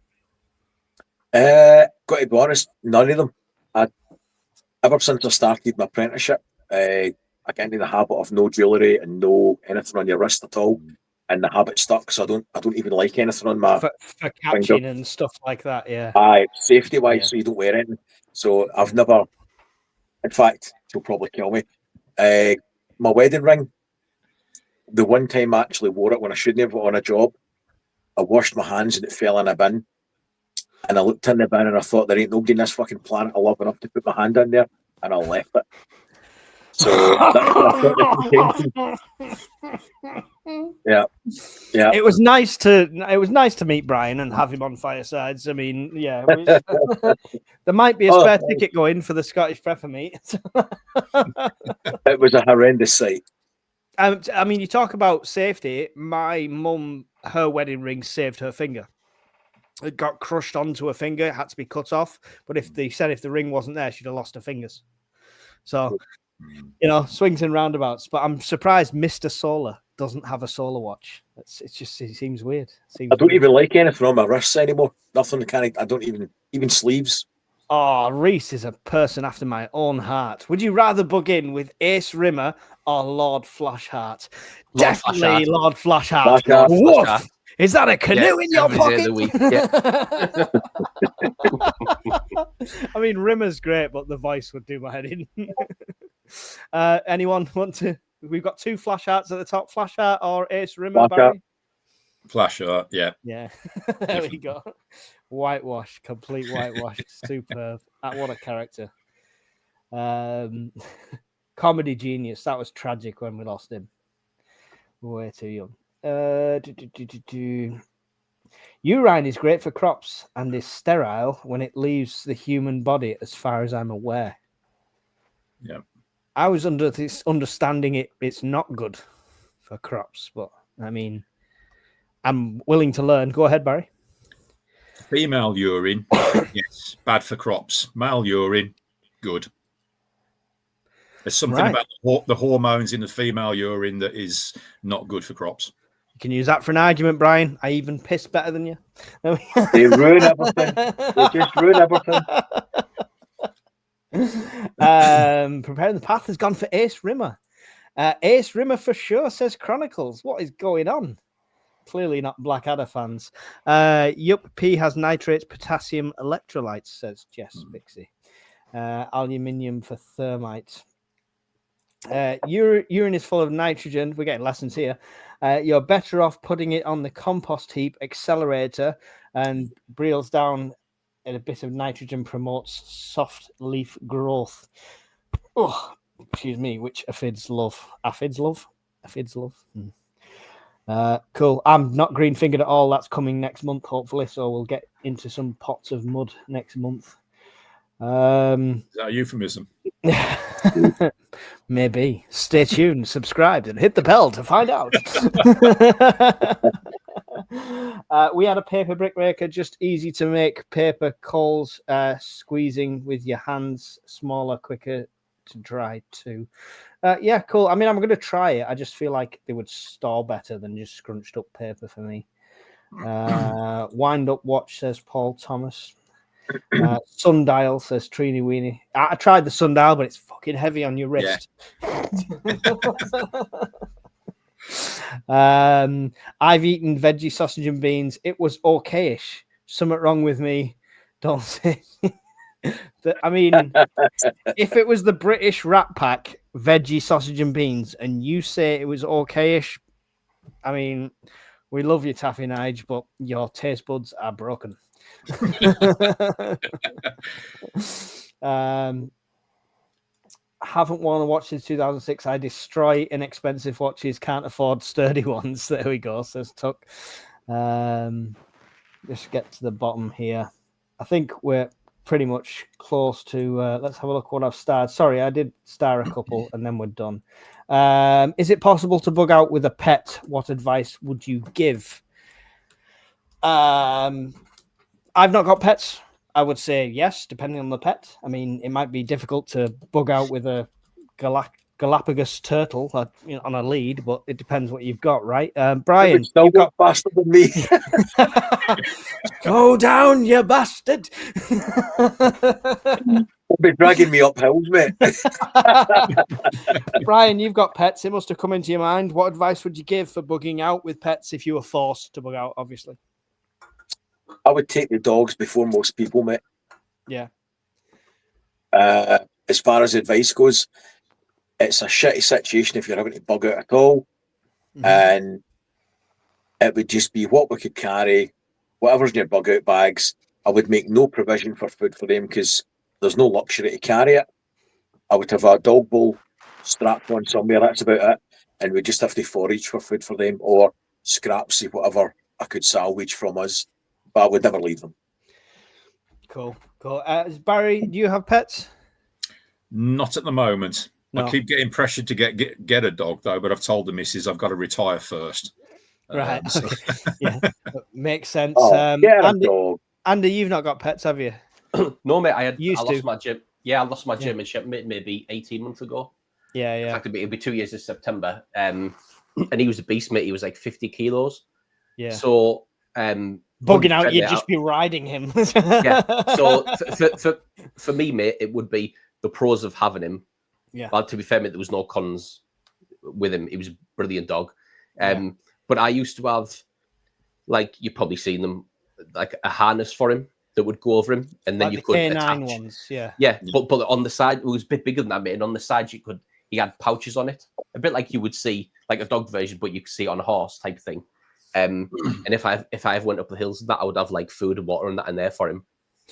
Got to be honest, none of them. Ever since I started my apprenticeship, I get into the habit of no jewellery and no anything on your wrist at all, and the habit stuck. So I don't even like anything on my for catching and stuff like that. Yeah. Safety wise, Yeah. so you don't wear anything. So I've never. In fact, she'll probably kill me. My wedding ring. The one time I actually wore it when I shouldn't have on a job, I washed my hands and it fell in a bin. And I looked in the bin and I thought there ain't nobody in this fucking planet I love enough to put my hand in there, and I left it. So yeah. It was nice to meet Brian and have him on Firesides. I mean, yeah, there might be a spare ticket going for the Scottish Prepper meet. It was a horrendous sight. I mean, you talk about safety. My mum, her wedding ring saved her finger. It got crushed onto her finger. It had to be cut off. But if the ring wasn't there, she'd have lost her fingers. So, swings and roundabouts. But I'm surprised Mr. Solar doesn't have a solar watch. It seems weird. I don't even like anything on my wrists anymore. Nothing I don't even sleeves. Oh, Reese is a person after my own heart. Would you rather bug in with Ace Rimmer or Lord Flashheart? Definitely Lord Flashheart. Flashheart. Is that a canoe in your pocket? I mean, Rimmer's great, but the voice would do my head in. Anyone want to? We've got two Flashhearts at the top: Flashheart or Ace Rimmer. Barry? Flashheart, yeah. There we go. Whitewash, complete whitewash. Superb. What a character. Comedy genius. That was tragic when we lost him. Way too young. Urine is great for crops and is sterile when it leaves the human body, as far as I'm aware. Yeah. I was under this understanding it's not good for crops, but I mean, I'm willing to learn. Go ahead, Barry. Female urine, yes, bad for crops. Male urine, good. There's something about the hormones in the female urine that is not good for crops. You can use that for an argument, Brian. I even piss better than you. They ruin everything. They just ruin everything. Preparing the path has gone for Ace Rimmer. Ace Rimmer for sure, says Chronicles. What is going on? Clearly not Blackadder fans. Yup, P has nitrates, potassium, electrolytes, says Jess Bixie. Aluminium for thermite. Urine is full of nitrogen. We're getting lessons here. You're better off putting it on the compost heap accelerator and breels down, and a bit of nitrogen promotes soft leaf growth. Oh, excuse me, which aphids love. Aphids love? Cool. I'm not green fingered at all. That's coming next month, hopefully. So we'll get into some pots of mud next month. Is that a euphemism? Maybe. Stay tuned, subscribe, and hit the bell to find out. We had a paper brick maker, just easy to make paper coals, squeezing with your hands, smaller, quicker to dry too. Yeah, cool. I mean, I'm going to try it. I just feel like they would store better than just scrunched up paper for me. Wind up watch, says Paul Thomas. Sundial, says Trini Weenie. I tried the sundial, but it's fucking heavy on your wrist. I've eaten veggie sausage and beans. It was okayish. Something wrong with me. Don't say. I mean, if it was the British Rat Pack veggie sausage and beans, and you say it was okayish, I mean, we love you, Taffy Nige, but your taste buds are broken. Haven't worn a watch since 2006. I destroy inexpensive watches, can't afford sturdy ones. There we go, says Tuck. Just get to the bottom here. I think we're pretty much close to let's have a look what I've starred. Sorry, I did star a couple and then we're done. Is it possible to bug out with a pet? What advice would you give? I've not got pets. I would say yes, depending on the pet. I mean, it might be difficult to bug out with a Galapagos turtle on a lead, but it depends what you've got, right? Brian, still got faster than me. Go down, you bastard! Will be dragging me up hills, mate. Brian, you've got pets. It must have come into your mind. What advice would you give for bugging out with pets if you were forced to bug out, obviously? I would take the dogs before most people, mate. Yeah. As far as advice goes, it's a shitty situation if you're having to bug out at all. Mm-hmm. And it would just be what we could carry, whatever's in your bug out bags. I would make no provision for food for them because there's no luxury to carry it. I would have a dog bowl strapped on somewhere, that's about it. And we just have to forage for food for them or scraps of whatever I could salvage from us. But I would never leave them. Cool. Barry, do you have pets? Not at the moment. No. I keep getting pressured to get a dog though, but I've told the missus I've got to retire first. Right. So. Yeah, makes sense. Andy, you've not got pets, have you? No, mate. I lost my gym. Yeah, I lost my gym in Shepton maybe 18 months ago. Yeah. In fact, it'll be 2 years this September. And he was a beast, mate. He was like 50 kilos. Yeah. So bugging out, you'd just be riding him. Yeah. So for me, mate, it would be the pros of having him. Yeah. But to be fair, mate, there was no cons with him. He was a brilliant dog. But I used to have, like, you've probably seen them, like a harness for him that would go over him, and then like you could K9 attach. Ones, yeah. But on the side, it was a bit bigger than that, mate. And on the side, he had pouches on it, a bit like you would see like a dog version, but you could see it on a horse type thing. And if I ever went up the hills, that I would have like food and water and that in there for him,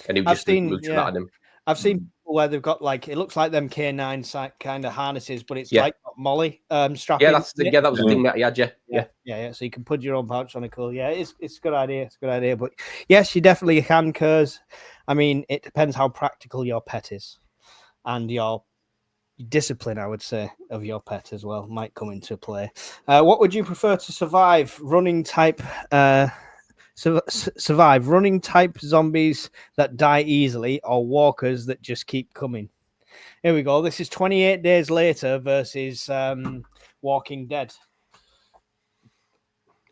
and he would just mooch that on him. I've seen people where they've got like it looks like them K9 kind of harnesses, but it's like Molly strapping. Yeah, that was the thing that he had. Yeah. So you can put your own pouch on it. Cool. Yeah, it's a good idea. It's a good idea. But yes, you definitely can, Kurs. I mean, it depends how practical your pet is, and your discipline, I would say, of your pet as well might come into play. What would you prefer to survive? Running type. Survive running type zombies that die easily or walkers that just keep coming. Here we go. This is 28 Days Later versus Walking Dead.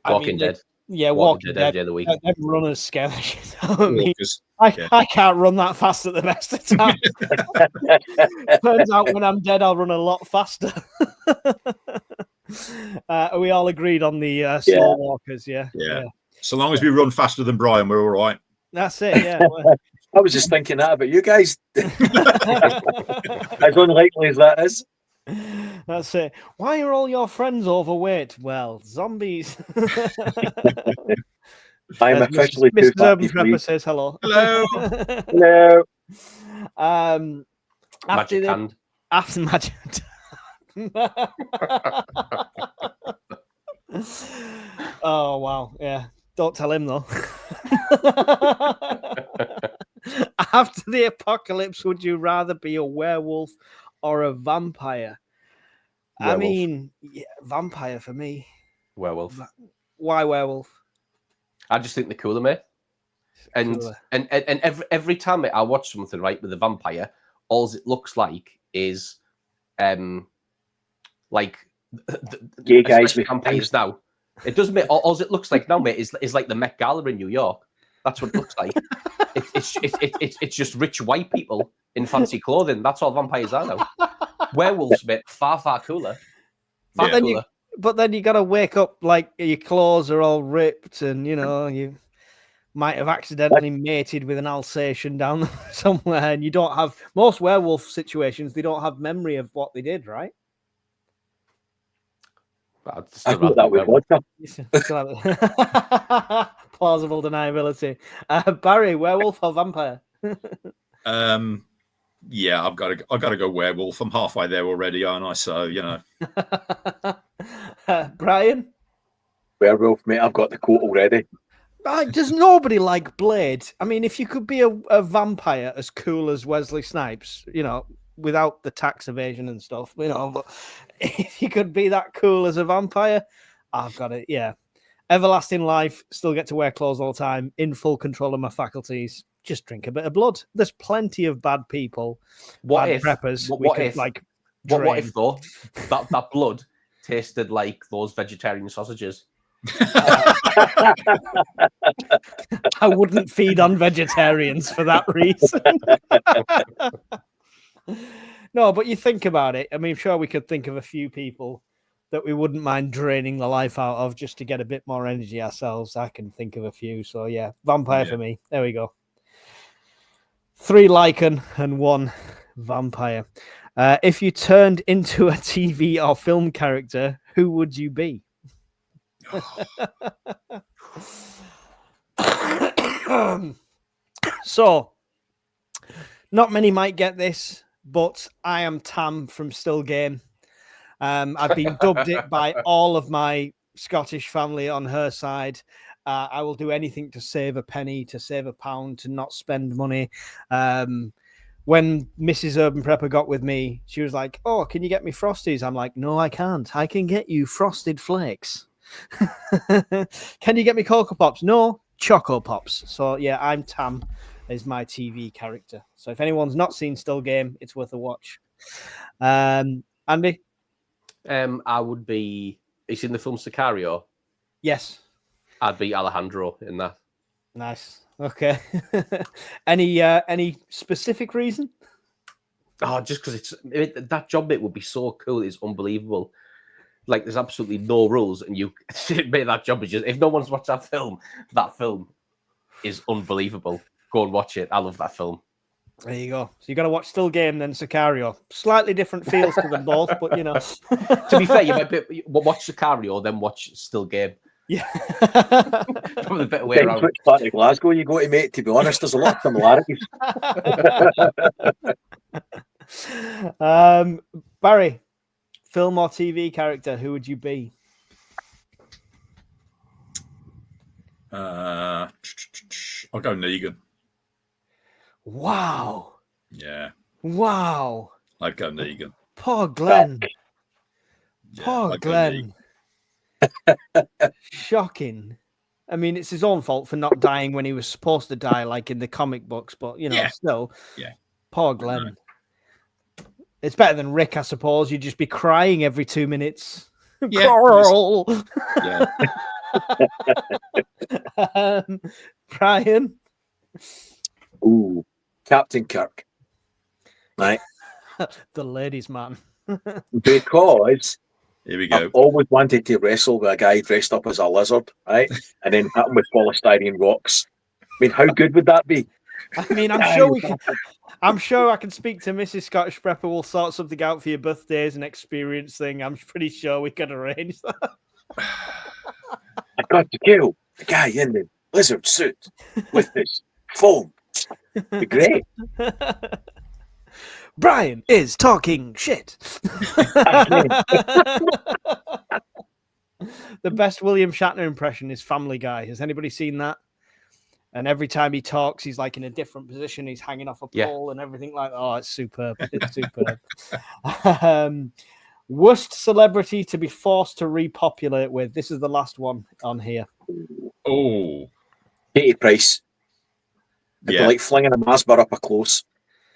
Walking Dead. Yeah, Walking Dead. Of the week. Them runners scare the shit out of me. I can't run that fast at the best of times. Turns out when I'm dead, I'll run a lot faster. Are we all agreed on the slow walkers? Yeah. So long as we run faster than Brian, we're all right. That's it, yeah. I was just thinking that about you guys. As unlikely as that is. That's it. Why are all your friends overweight? Well, zombies. I'm officially Mr. Urban Prepper says hello. Hello. Hello. Magic hand. After Magic Oh wow, yeah. Don't tell him though. After the apocalypse, would you rather be a werewolf or a vampire? I Werewolf. mean, yeah, vampire for me. Werewolf. Why werewolf? I just think they're cooler, mate. And Cooler. and every time I watch something right with a vampire, all it looks like is like Gay guys especially with vampires now. It doesn't make all it looks like now, mate, is like the Met Gala in New York. That's what it looks like. It's just rich white people in fancy clothing. That's all vampires are now. Werewolves, mate, far cooler. Far Yeah. cooler. But then you got to wake up like your claws are all ripped, and you know you might have accidentally mated with an Alsatian down somewhere, and you don't have most werewolf situations. They don't have memory of what they did, right? But I'd I still thought rather that be was werewolf. vodka. Plausible deniability. Barry, werewolf or vampire? Yeah, I've got to go werewolf. I'm halfway there already, aren't I? So Brian? Werewolf, mate. I've got the coat already. Does nobody like Blade? I mean, if you could be a vampire as cool as Wesley Snipes, you know, without the tax evasion and stuff, you know, but if you could be that cool as a vampire, I've got it. Yeah. Everlasting life, still get to wear clothes all the time, in full control of my faculties. Just drink a bit of blood. There's plenty of bad people, bad preppers. What if though that blood tasted like those vegetarian sausages? I wouldn't feed on vegetarians for that reason. No, but you think about it. I mean, sure, we could think of a few people that we wouldn't mind draining the life out of just to get a bit more energy ourselves. I can think of a few. So yeah, vampire for me. There we go. 3 lichen and 1 vampire. If you turned into a TV or film character, who would you be? So, not many might get this, but I am Tam from Still Game. I've been dubbed it by all of my Scottish family on her side. I will do anything to save a penny, to save a pound, to not spend money. When Mrs. Urban Prepper got with me, she was like, "Oh, can you get me Frosties?" I'm like, "No, I can't. I can get you Frosted Flakes." Can you get me Cocoa Pops? No, Choco Pops. So yeah, I'm Tam is my TV character. So if anyone's not seen Still Game, it's worth a watch. Andy? I would be. It's in the film Sicario. Yes. I'd be Alejandro in that. Nice. Okay. Any specific reason? Oh, just because that job bit would be so cool. It's unbelievable. Like there's absolutely no rules, and you mate, that job is just. If no one's watched that film is unbelievable. Go and watch it. I love that film. There you go. So you got to watch Still Game then Sicario. Slightly different feels to them both, but you know. To be fair, you might watch Sicario, then watch Still Game. Yeah. Probably the better way around. Which part of Glasgow you go to, mate? To be honest, there's a lot of similarities. Barry, film or TV character, who would you be? I'll go Negan. Wow. Yeah, Wow. I'd go Negan. Poor Glenn. Yeah, Poor I'd go Glenn. Shocking. I mean, it's his own fault for not dying when he was supposed to die, like in the comic books, but you know, still. Yeah. Poor Glenn. It's better than Rick, I suppose. You'd just be crying every 2 minutes. Yeah. Carl. Yeah. Brian. Ooh, Captain Kirk. Right. The ladies' man. Because Here we go. I've always wanted to wrestle with a guy dressed up as a lizard, right? And then hit him with polystyrene rocks. I mean, how good would that be? I mean, I'm sure I can speak to Mrs. Scottish Prepper. We'll sort something out for your birthdays and experience thing. I'm pretty sure we can arrange that. I've got to kill the guy in the lizard suit with this foam. Be great. Brian is talking shit. The best William Shatner impression is Family Guy. Has anybody seen that? And every time he talks, he's like in a different position. He's hanging off a pole and everything like that. Oh, it's superb. It's superb. Worst celebrity to be forced to repopulate with. This is the last one on here. Oh, Katie Price. It'd be like flinging a Masber up a close.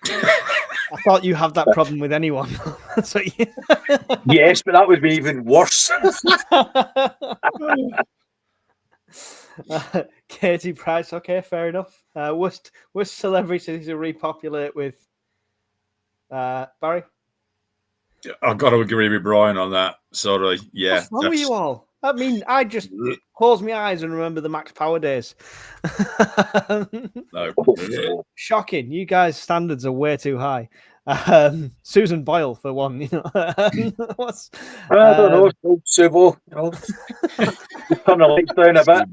I thought you have that problem with anyone. So, Yes, but that would be even worse. Katie Price. Okay, fair enough. Worst celebrity to repopulate with. Barry? I've got to agree with Brian on that. Sorry. Yeah. What's wrong with you all? I mean, I just close my eyes and remember the Max Power days. No. Shocking. You guys' standards are way too high. Susan Boyle, for one. You know, what's, I don't know. Subo. You know, just turn the lights down a bit.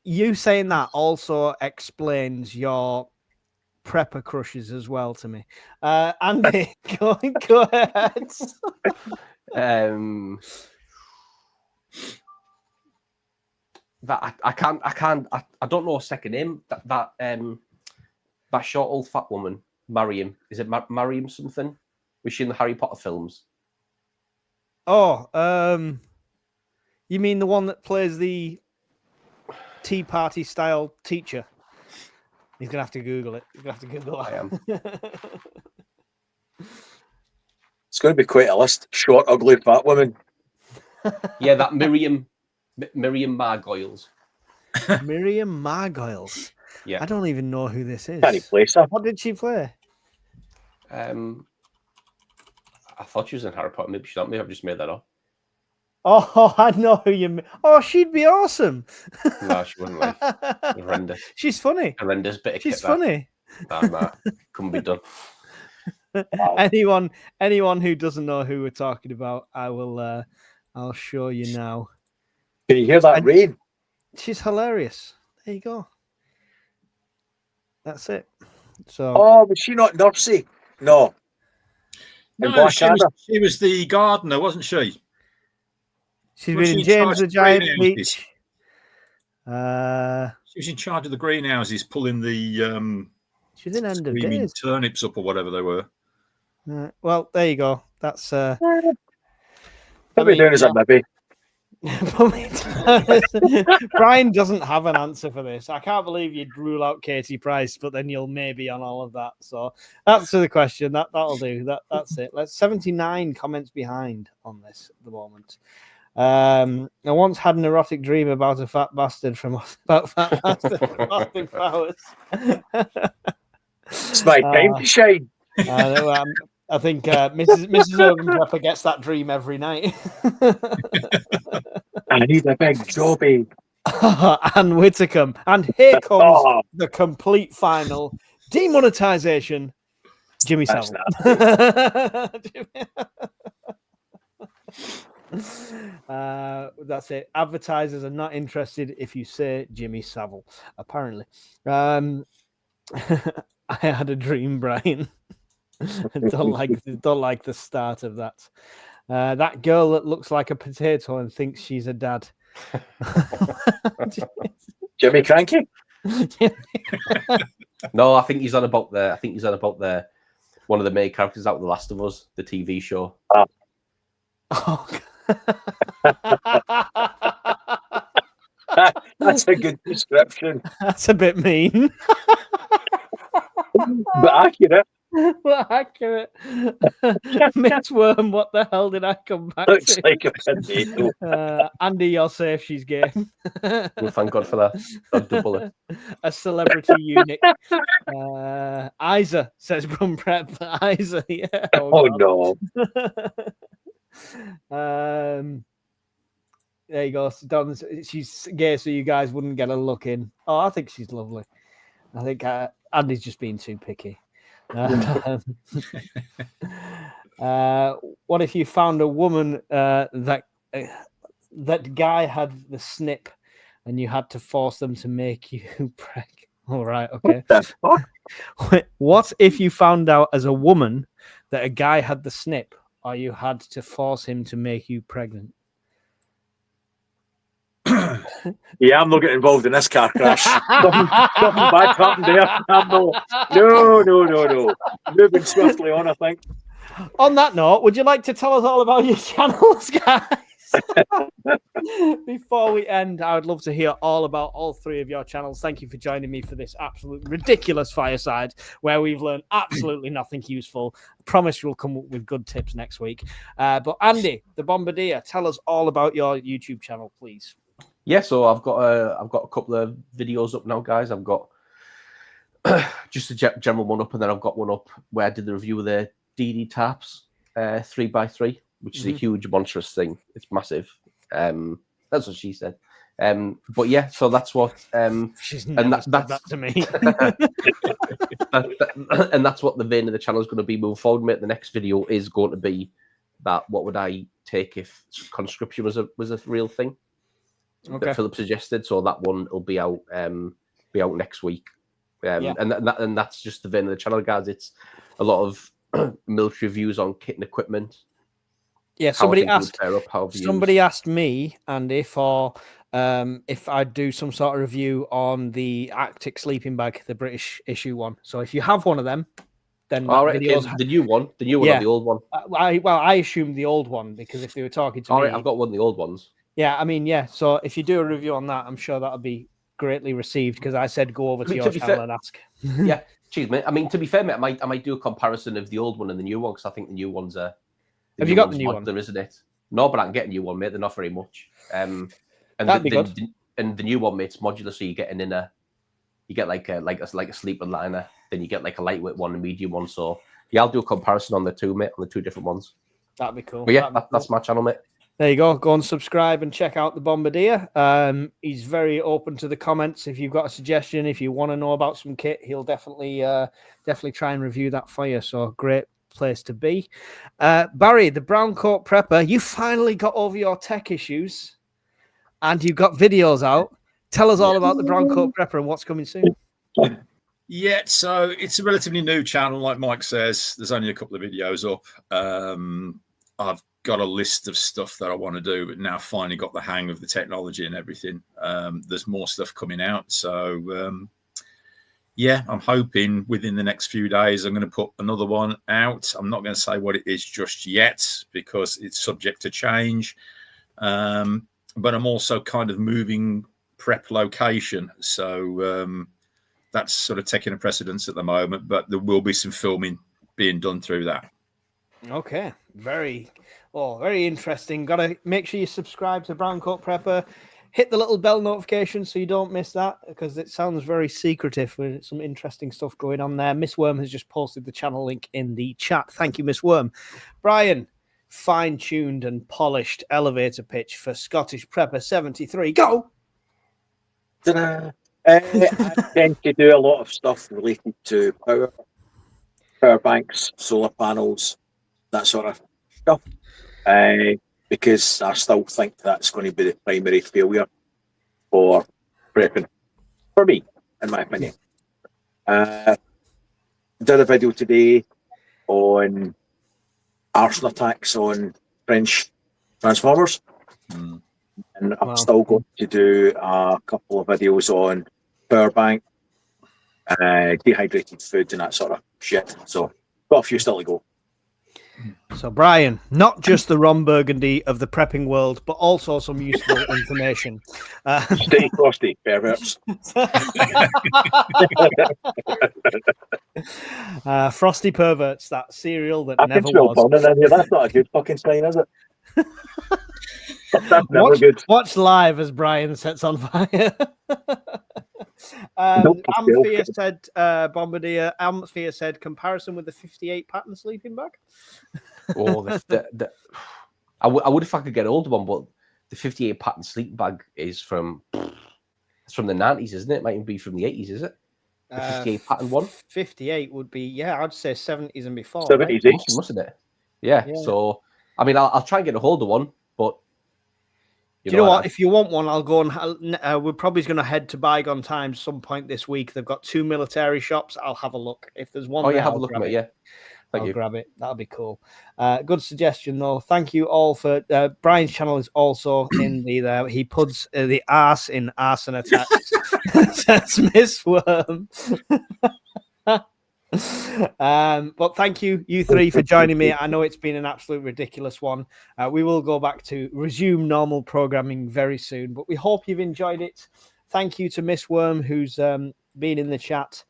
You saying that also explains your prepper crushes as well to me. Andy, go ahead. That I don't know a second name. That short old fat woman, Mariam. Is it Mariam something? Was she in the Harry Potter films? Oh, you mean the one that plays the Tea Party style teacher? He's gonna have to Google it. He's gonna have to Google it. I am. It's going to be quite a list. Short, ugly, fat woman. Yeah, that Miriam Margoyles. Miriam Margoyles. Yeah, I don't even know who this is. Can he place her? What did she play? I thought she was in Harry Potter. Maybe she's not. Maybe I've just made that up. Oh, I know who you mean. Oh, she'd be awesome. No, she wouldn't. Like horrendous. She's funny. Horrendous bit of She's kit, funny. Nah, couldn't be done. Anyone who doesn't know who we're talking about, I'll show you now. Can you hear that rain? She's hilarious. There you go. That's it. So. Oh, was she not Nursey? No. No, she was the gardener, wasn't she? She's been in James the Giant Peach. She was in charge of the greenhouses, pulling the she was in End of Days. Turnips up or whatever they were. Well, there you go. That's what are we doing? Is that maybe? Brian doesn't have an answer for this. I can't believe you'd rule out Katie Price, but then you'll maybe on all of that. So answer the question. That'll do. That's it. Let's 79 comments behind on this at the moment. I once had an erotic dream about a fat bastard from Austin Powers. It's my time to shine. I think Mrs. Ogenpepper gets that dream every night. I need a big jobby. Anne Whitcomb. And here comes the complete final demonetization. Jimmy Savile. That's it. Advertisers are not interested if you say Jimmy Savile, apparently. I had a dream, Brian. don't like the start of that. That girl that looks like a potato and thinks she's a dad. Jimmy Cranky? No, I think he's on about the one of the main characters out of The Last of Us, the TV show. Oh. That's a good description. That's a bit mean. But accurate. Well, accurate. Miss Worm, what the hell did I come back Looks to? like a potato. Andy, you're safe. She's game. Well, thank God for that. I'll double it. A celebrity unit. Isa says Brum Prep. Isa, yeah. Oh no. There you go. She's gay, so you guys wouldn't get a look in. Oh, I think she's lovely. I think Andy's just being too picky. What if you found a woman that guy had the snip and you had to force them to make you preg? All right, okay. What if you found out as a woman that a guy had the snip or you had to force him to make you pregnant? Yeah, I'm not getting involved in this car crash. Something bad happened there. No. Moving swiftly on, I think. On that note, would you like to tell us all about your channels, guys? Before we end, I would love to hear all about all three of your channels. Thank you for joining me for this absolute ridiculous fireside where we've learned absolutely nothing useful. I promise we'll come up with good tips next week. But Andy, the Bombardier, tell us all about your YouTube channel, please. Yeah, so I've got a couple of videos up now, guys. I've got just a general one up, and then I've got one up where I did the review of the DD Taps 3x3, which is a huge, monstrous thing. It's massive. That's what she said. But yeah, so that's what. She's never said that to me. And that's what the vein of the channel is going to be moving forward, mate. The next video is going to be that. What would I take if conscription was a real thing? Okay. That Philip suggested. So that one will be out next week. And that's just the vein of the channel, guys. It's a lot of military reviews on kit and equipment. Yeah, somebody asked me, Andy, for if I'd do some sort of review on the Arctic sleeping bag, the British issue one. So if you have one of them, then the new one, or the old one. I assumed the old one because if they were talking to me, I've got one of the old ones. Yeah, I mean, yeah. So if you do a review on that, I'm sure that'll be greatly received because I said go over to your channel and ask. Yeah, cheers, mate. I mean, to be fair, mate, I might do a comparison of the old one and the new one because I think the new one's a. Have you got the new one? Isn't it? No, but I can get a new one, mate. They're not very much. And that'd be good. And the new one, mate, it's modular, so you get an inner. You get like a sleeper liner, then you get like a lightweight one, a medium one. So yeah, I'll do a comparison on the two, mate, on the two different ones. That'd be cool. But yeah, that's my channel, mate. There you go. Go and subscribe and check out the Bombardier. He's very open to the comments. If you've got a suggestion, if you want to know about some kit, he'll definitely try and review that for you. So great place to be. Barry, the brown coat prepper, you finally got over your tech issues and you've got videos out. Tell us all about the brown coat prepper and what's coming soon. Yeah, so it's a relatively new channel, like Mike says. There's only a couple of videos up. I've got a list of stuff that I want to do, but now finally got the hang of the technology and everything. There's more stuff coming out. So, yeah, I'm hoping within the next few days, I'm going to put another one out. I'm not going to say what it is just yet because it's subject to change. But I'm also kind of moving prep location. So that's sort of taking a precedence at the moment, but there will be some filming being done through that. Okay. Very interesting. Got to make sure you subscribe to Brown Coat Prepper. Hit the little bell notification so you don't miss that because it sounds very secretive with some interesting stuff going on there. Miss Worm has just posted the channel link in the chat. Thank you, Miss Worm. Brian, fine-tuned and polished elevator pitch for Scottish Prepper 73. Go! Ta-da! I tend to do a lot of stuff related to power banks, solar panels, that sort of stuff. Because I still think that's going to be the primary failure for prepping, for me, in my opinion. Did a video today on arson attacks on French transformers, and I'm still going to do a couple of videos on power bank, dehydrated food, and that sort of shit. So, got a few still to go. So, Brian, not just the Ron Burgundy of the prepping world, but also some useful information. Stay frosty, perverts. Frosty Perverts, that cereal that I never can smell was. fun in here. That's not a good fucking sign, is it? That's never good. Watch live as Brian sets on fire. Amphia said Bombardier. Amphia said comparison with the 58 pattern sleeping bag. Oh, I would if I could get older one, but the 58 pattern sleeping bag is from the 90s, isn't it? It might even be from the 80s, is it? The 58 pattern one. 58 would be, I'd say 70s and before. 70s, right? Mustn't it? Yeah. So I mean, I'll try and get a hold of one, but. Do you know what? If you want one, I'll go and we're probably going to head to Bygone Times some point this week. They've got 2 military shops. I'll have a look. If there's one, have a look at it. Yeah, I'll you. grab it. That'll be cool. Good suggestion, though. Thank you all for. Brian's channel is also in the there. He puts the arse in arson attacks. Says Miss Worm. But thank you three for joining me. I know it's been an absolute ridiculous one. We will go back to resume normal programming very soon, but we hope you've enjoyed it. Thank you to Miss Worm, who's been in the chat,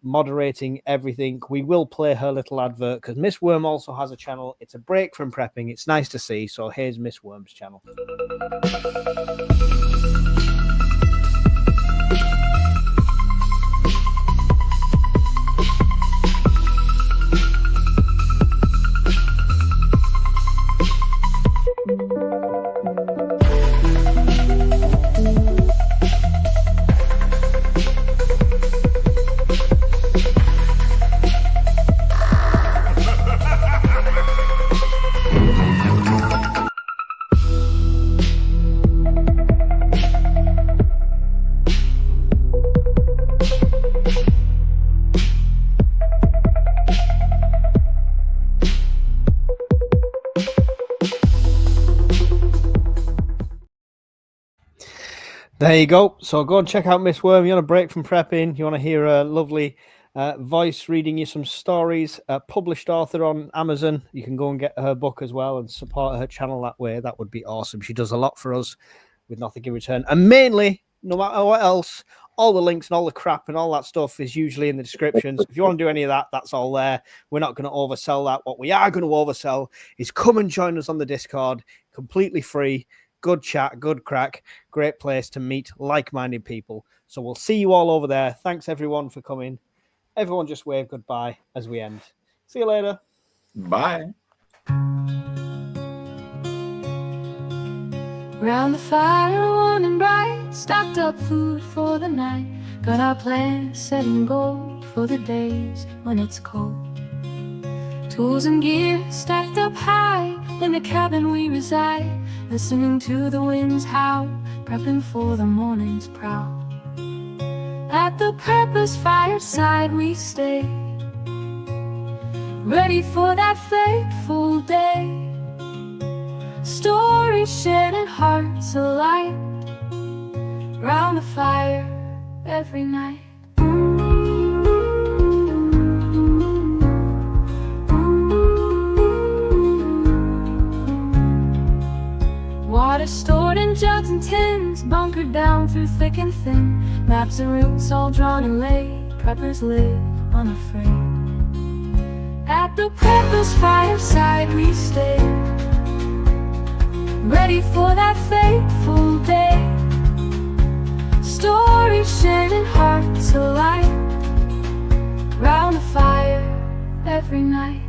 moderating everything. We will play her little advert because Miss Worm also has a channel. It's a break from prepping. It's nice to see. So here's Miss Worm's channel. There you go. So go and check out Miss Worm. You want a break from prepping? You want to hear a lovely voice reading you some stories? Published author on Amazon. You can go and get her book as well and support her channel that way. That would be awesome. She does a lot for us with nothing in return. And mainly, no matter what else, all the links and all the crap and all that stuff is usually in the descriptions. If you want to do any of that, that's all there. We're not going to oversell that. What we are going to oversell is come and join us on the Discord, completely free. Good chat, good crack, great place to meet like-minded people. So we'll see you all over there. Thanks, everyone, for coming. Everyone just wave goodbye as we end. See you later. Bye. Round the fire, warm and bright, stocked up food for the night. Got our plans set in gold for the days when it's cold. Tools and gear stacked up high in the cabin we reside. Listening to the winds howl, prepping for the morning's prowl. At the Purpose fireside we stay, ready for that fateful day. Stories shared and hearts alight, round the fire every night. Water stored in jugs and tins, bunkered down through thick and thin. Maps and routes all drawn and laid, preppers live unafraid. At the Purpose fireside we stay, ready for that fateful day. Stories shared and hearts alight, round the fire every night.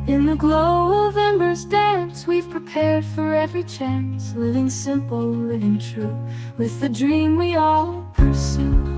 In the glow of embers dance, we've prepared for every chance. Living simple, living true, with the dream we all pursue.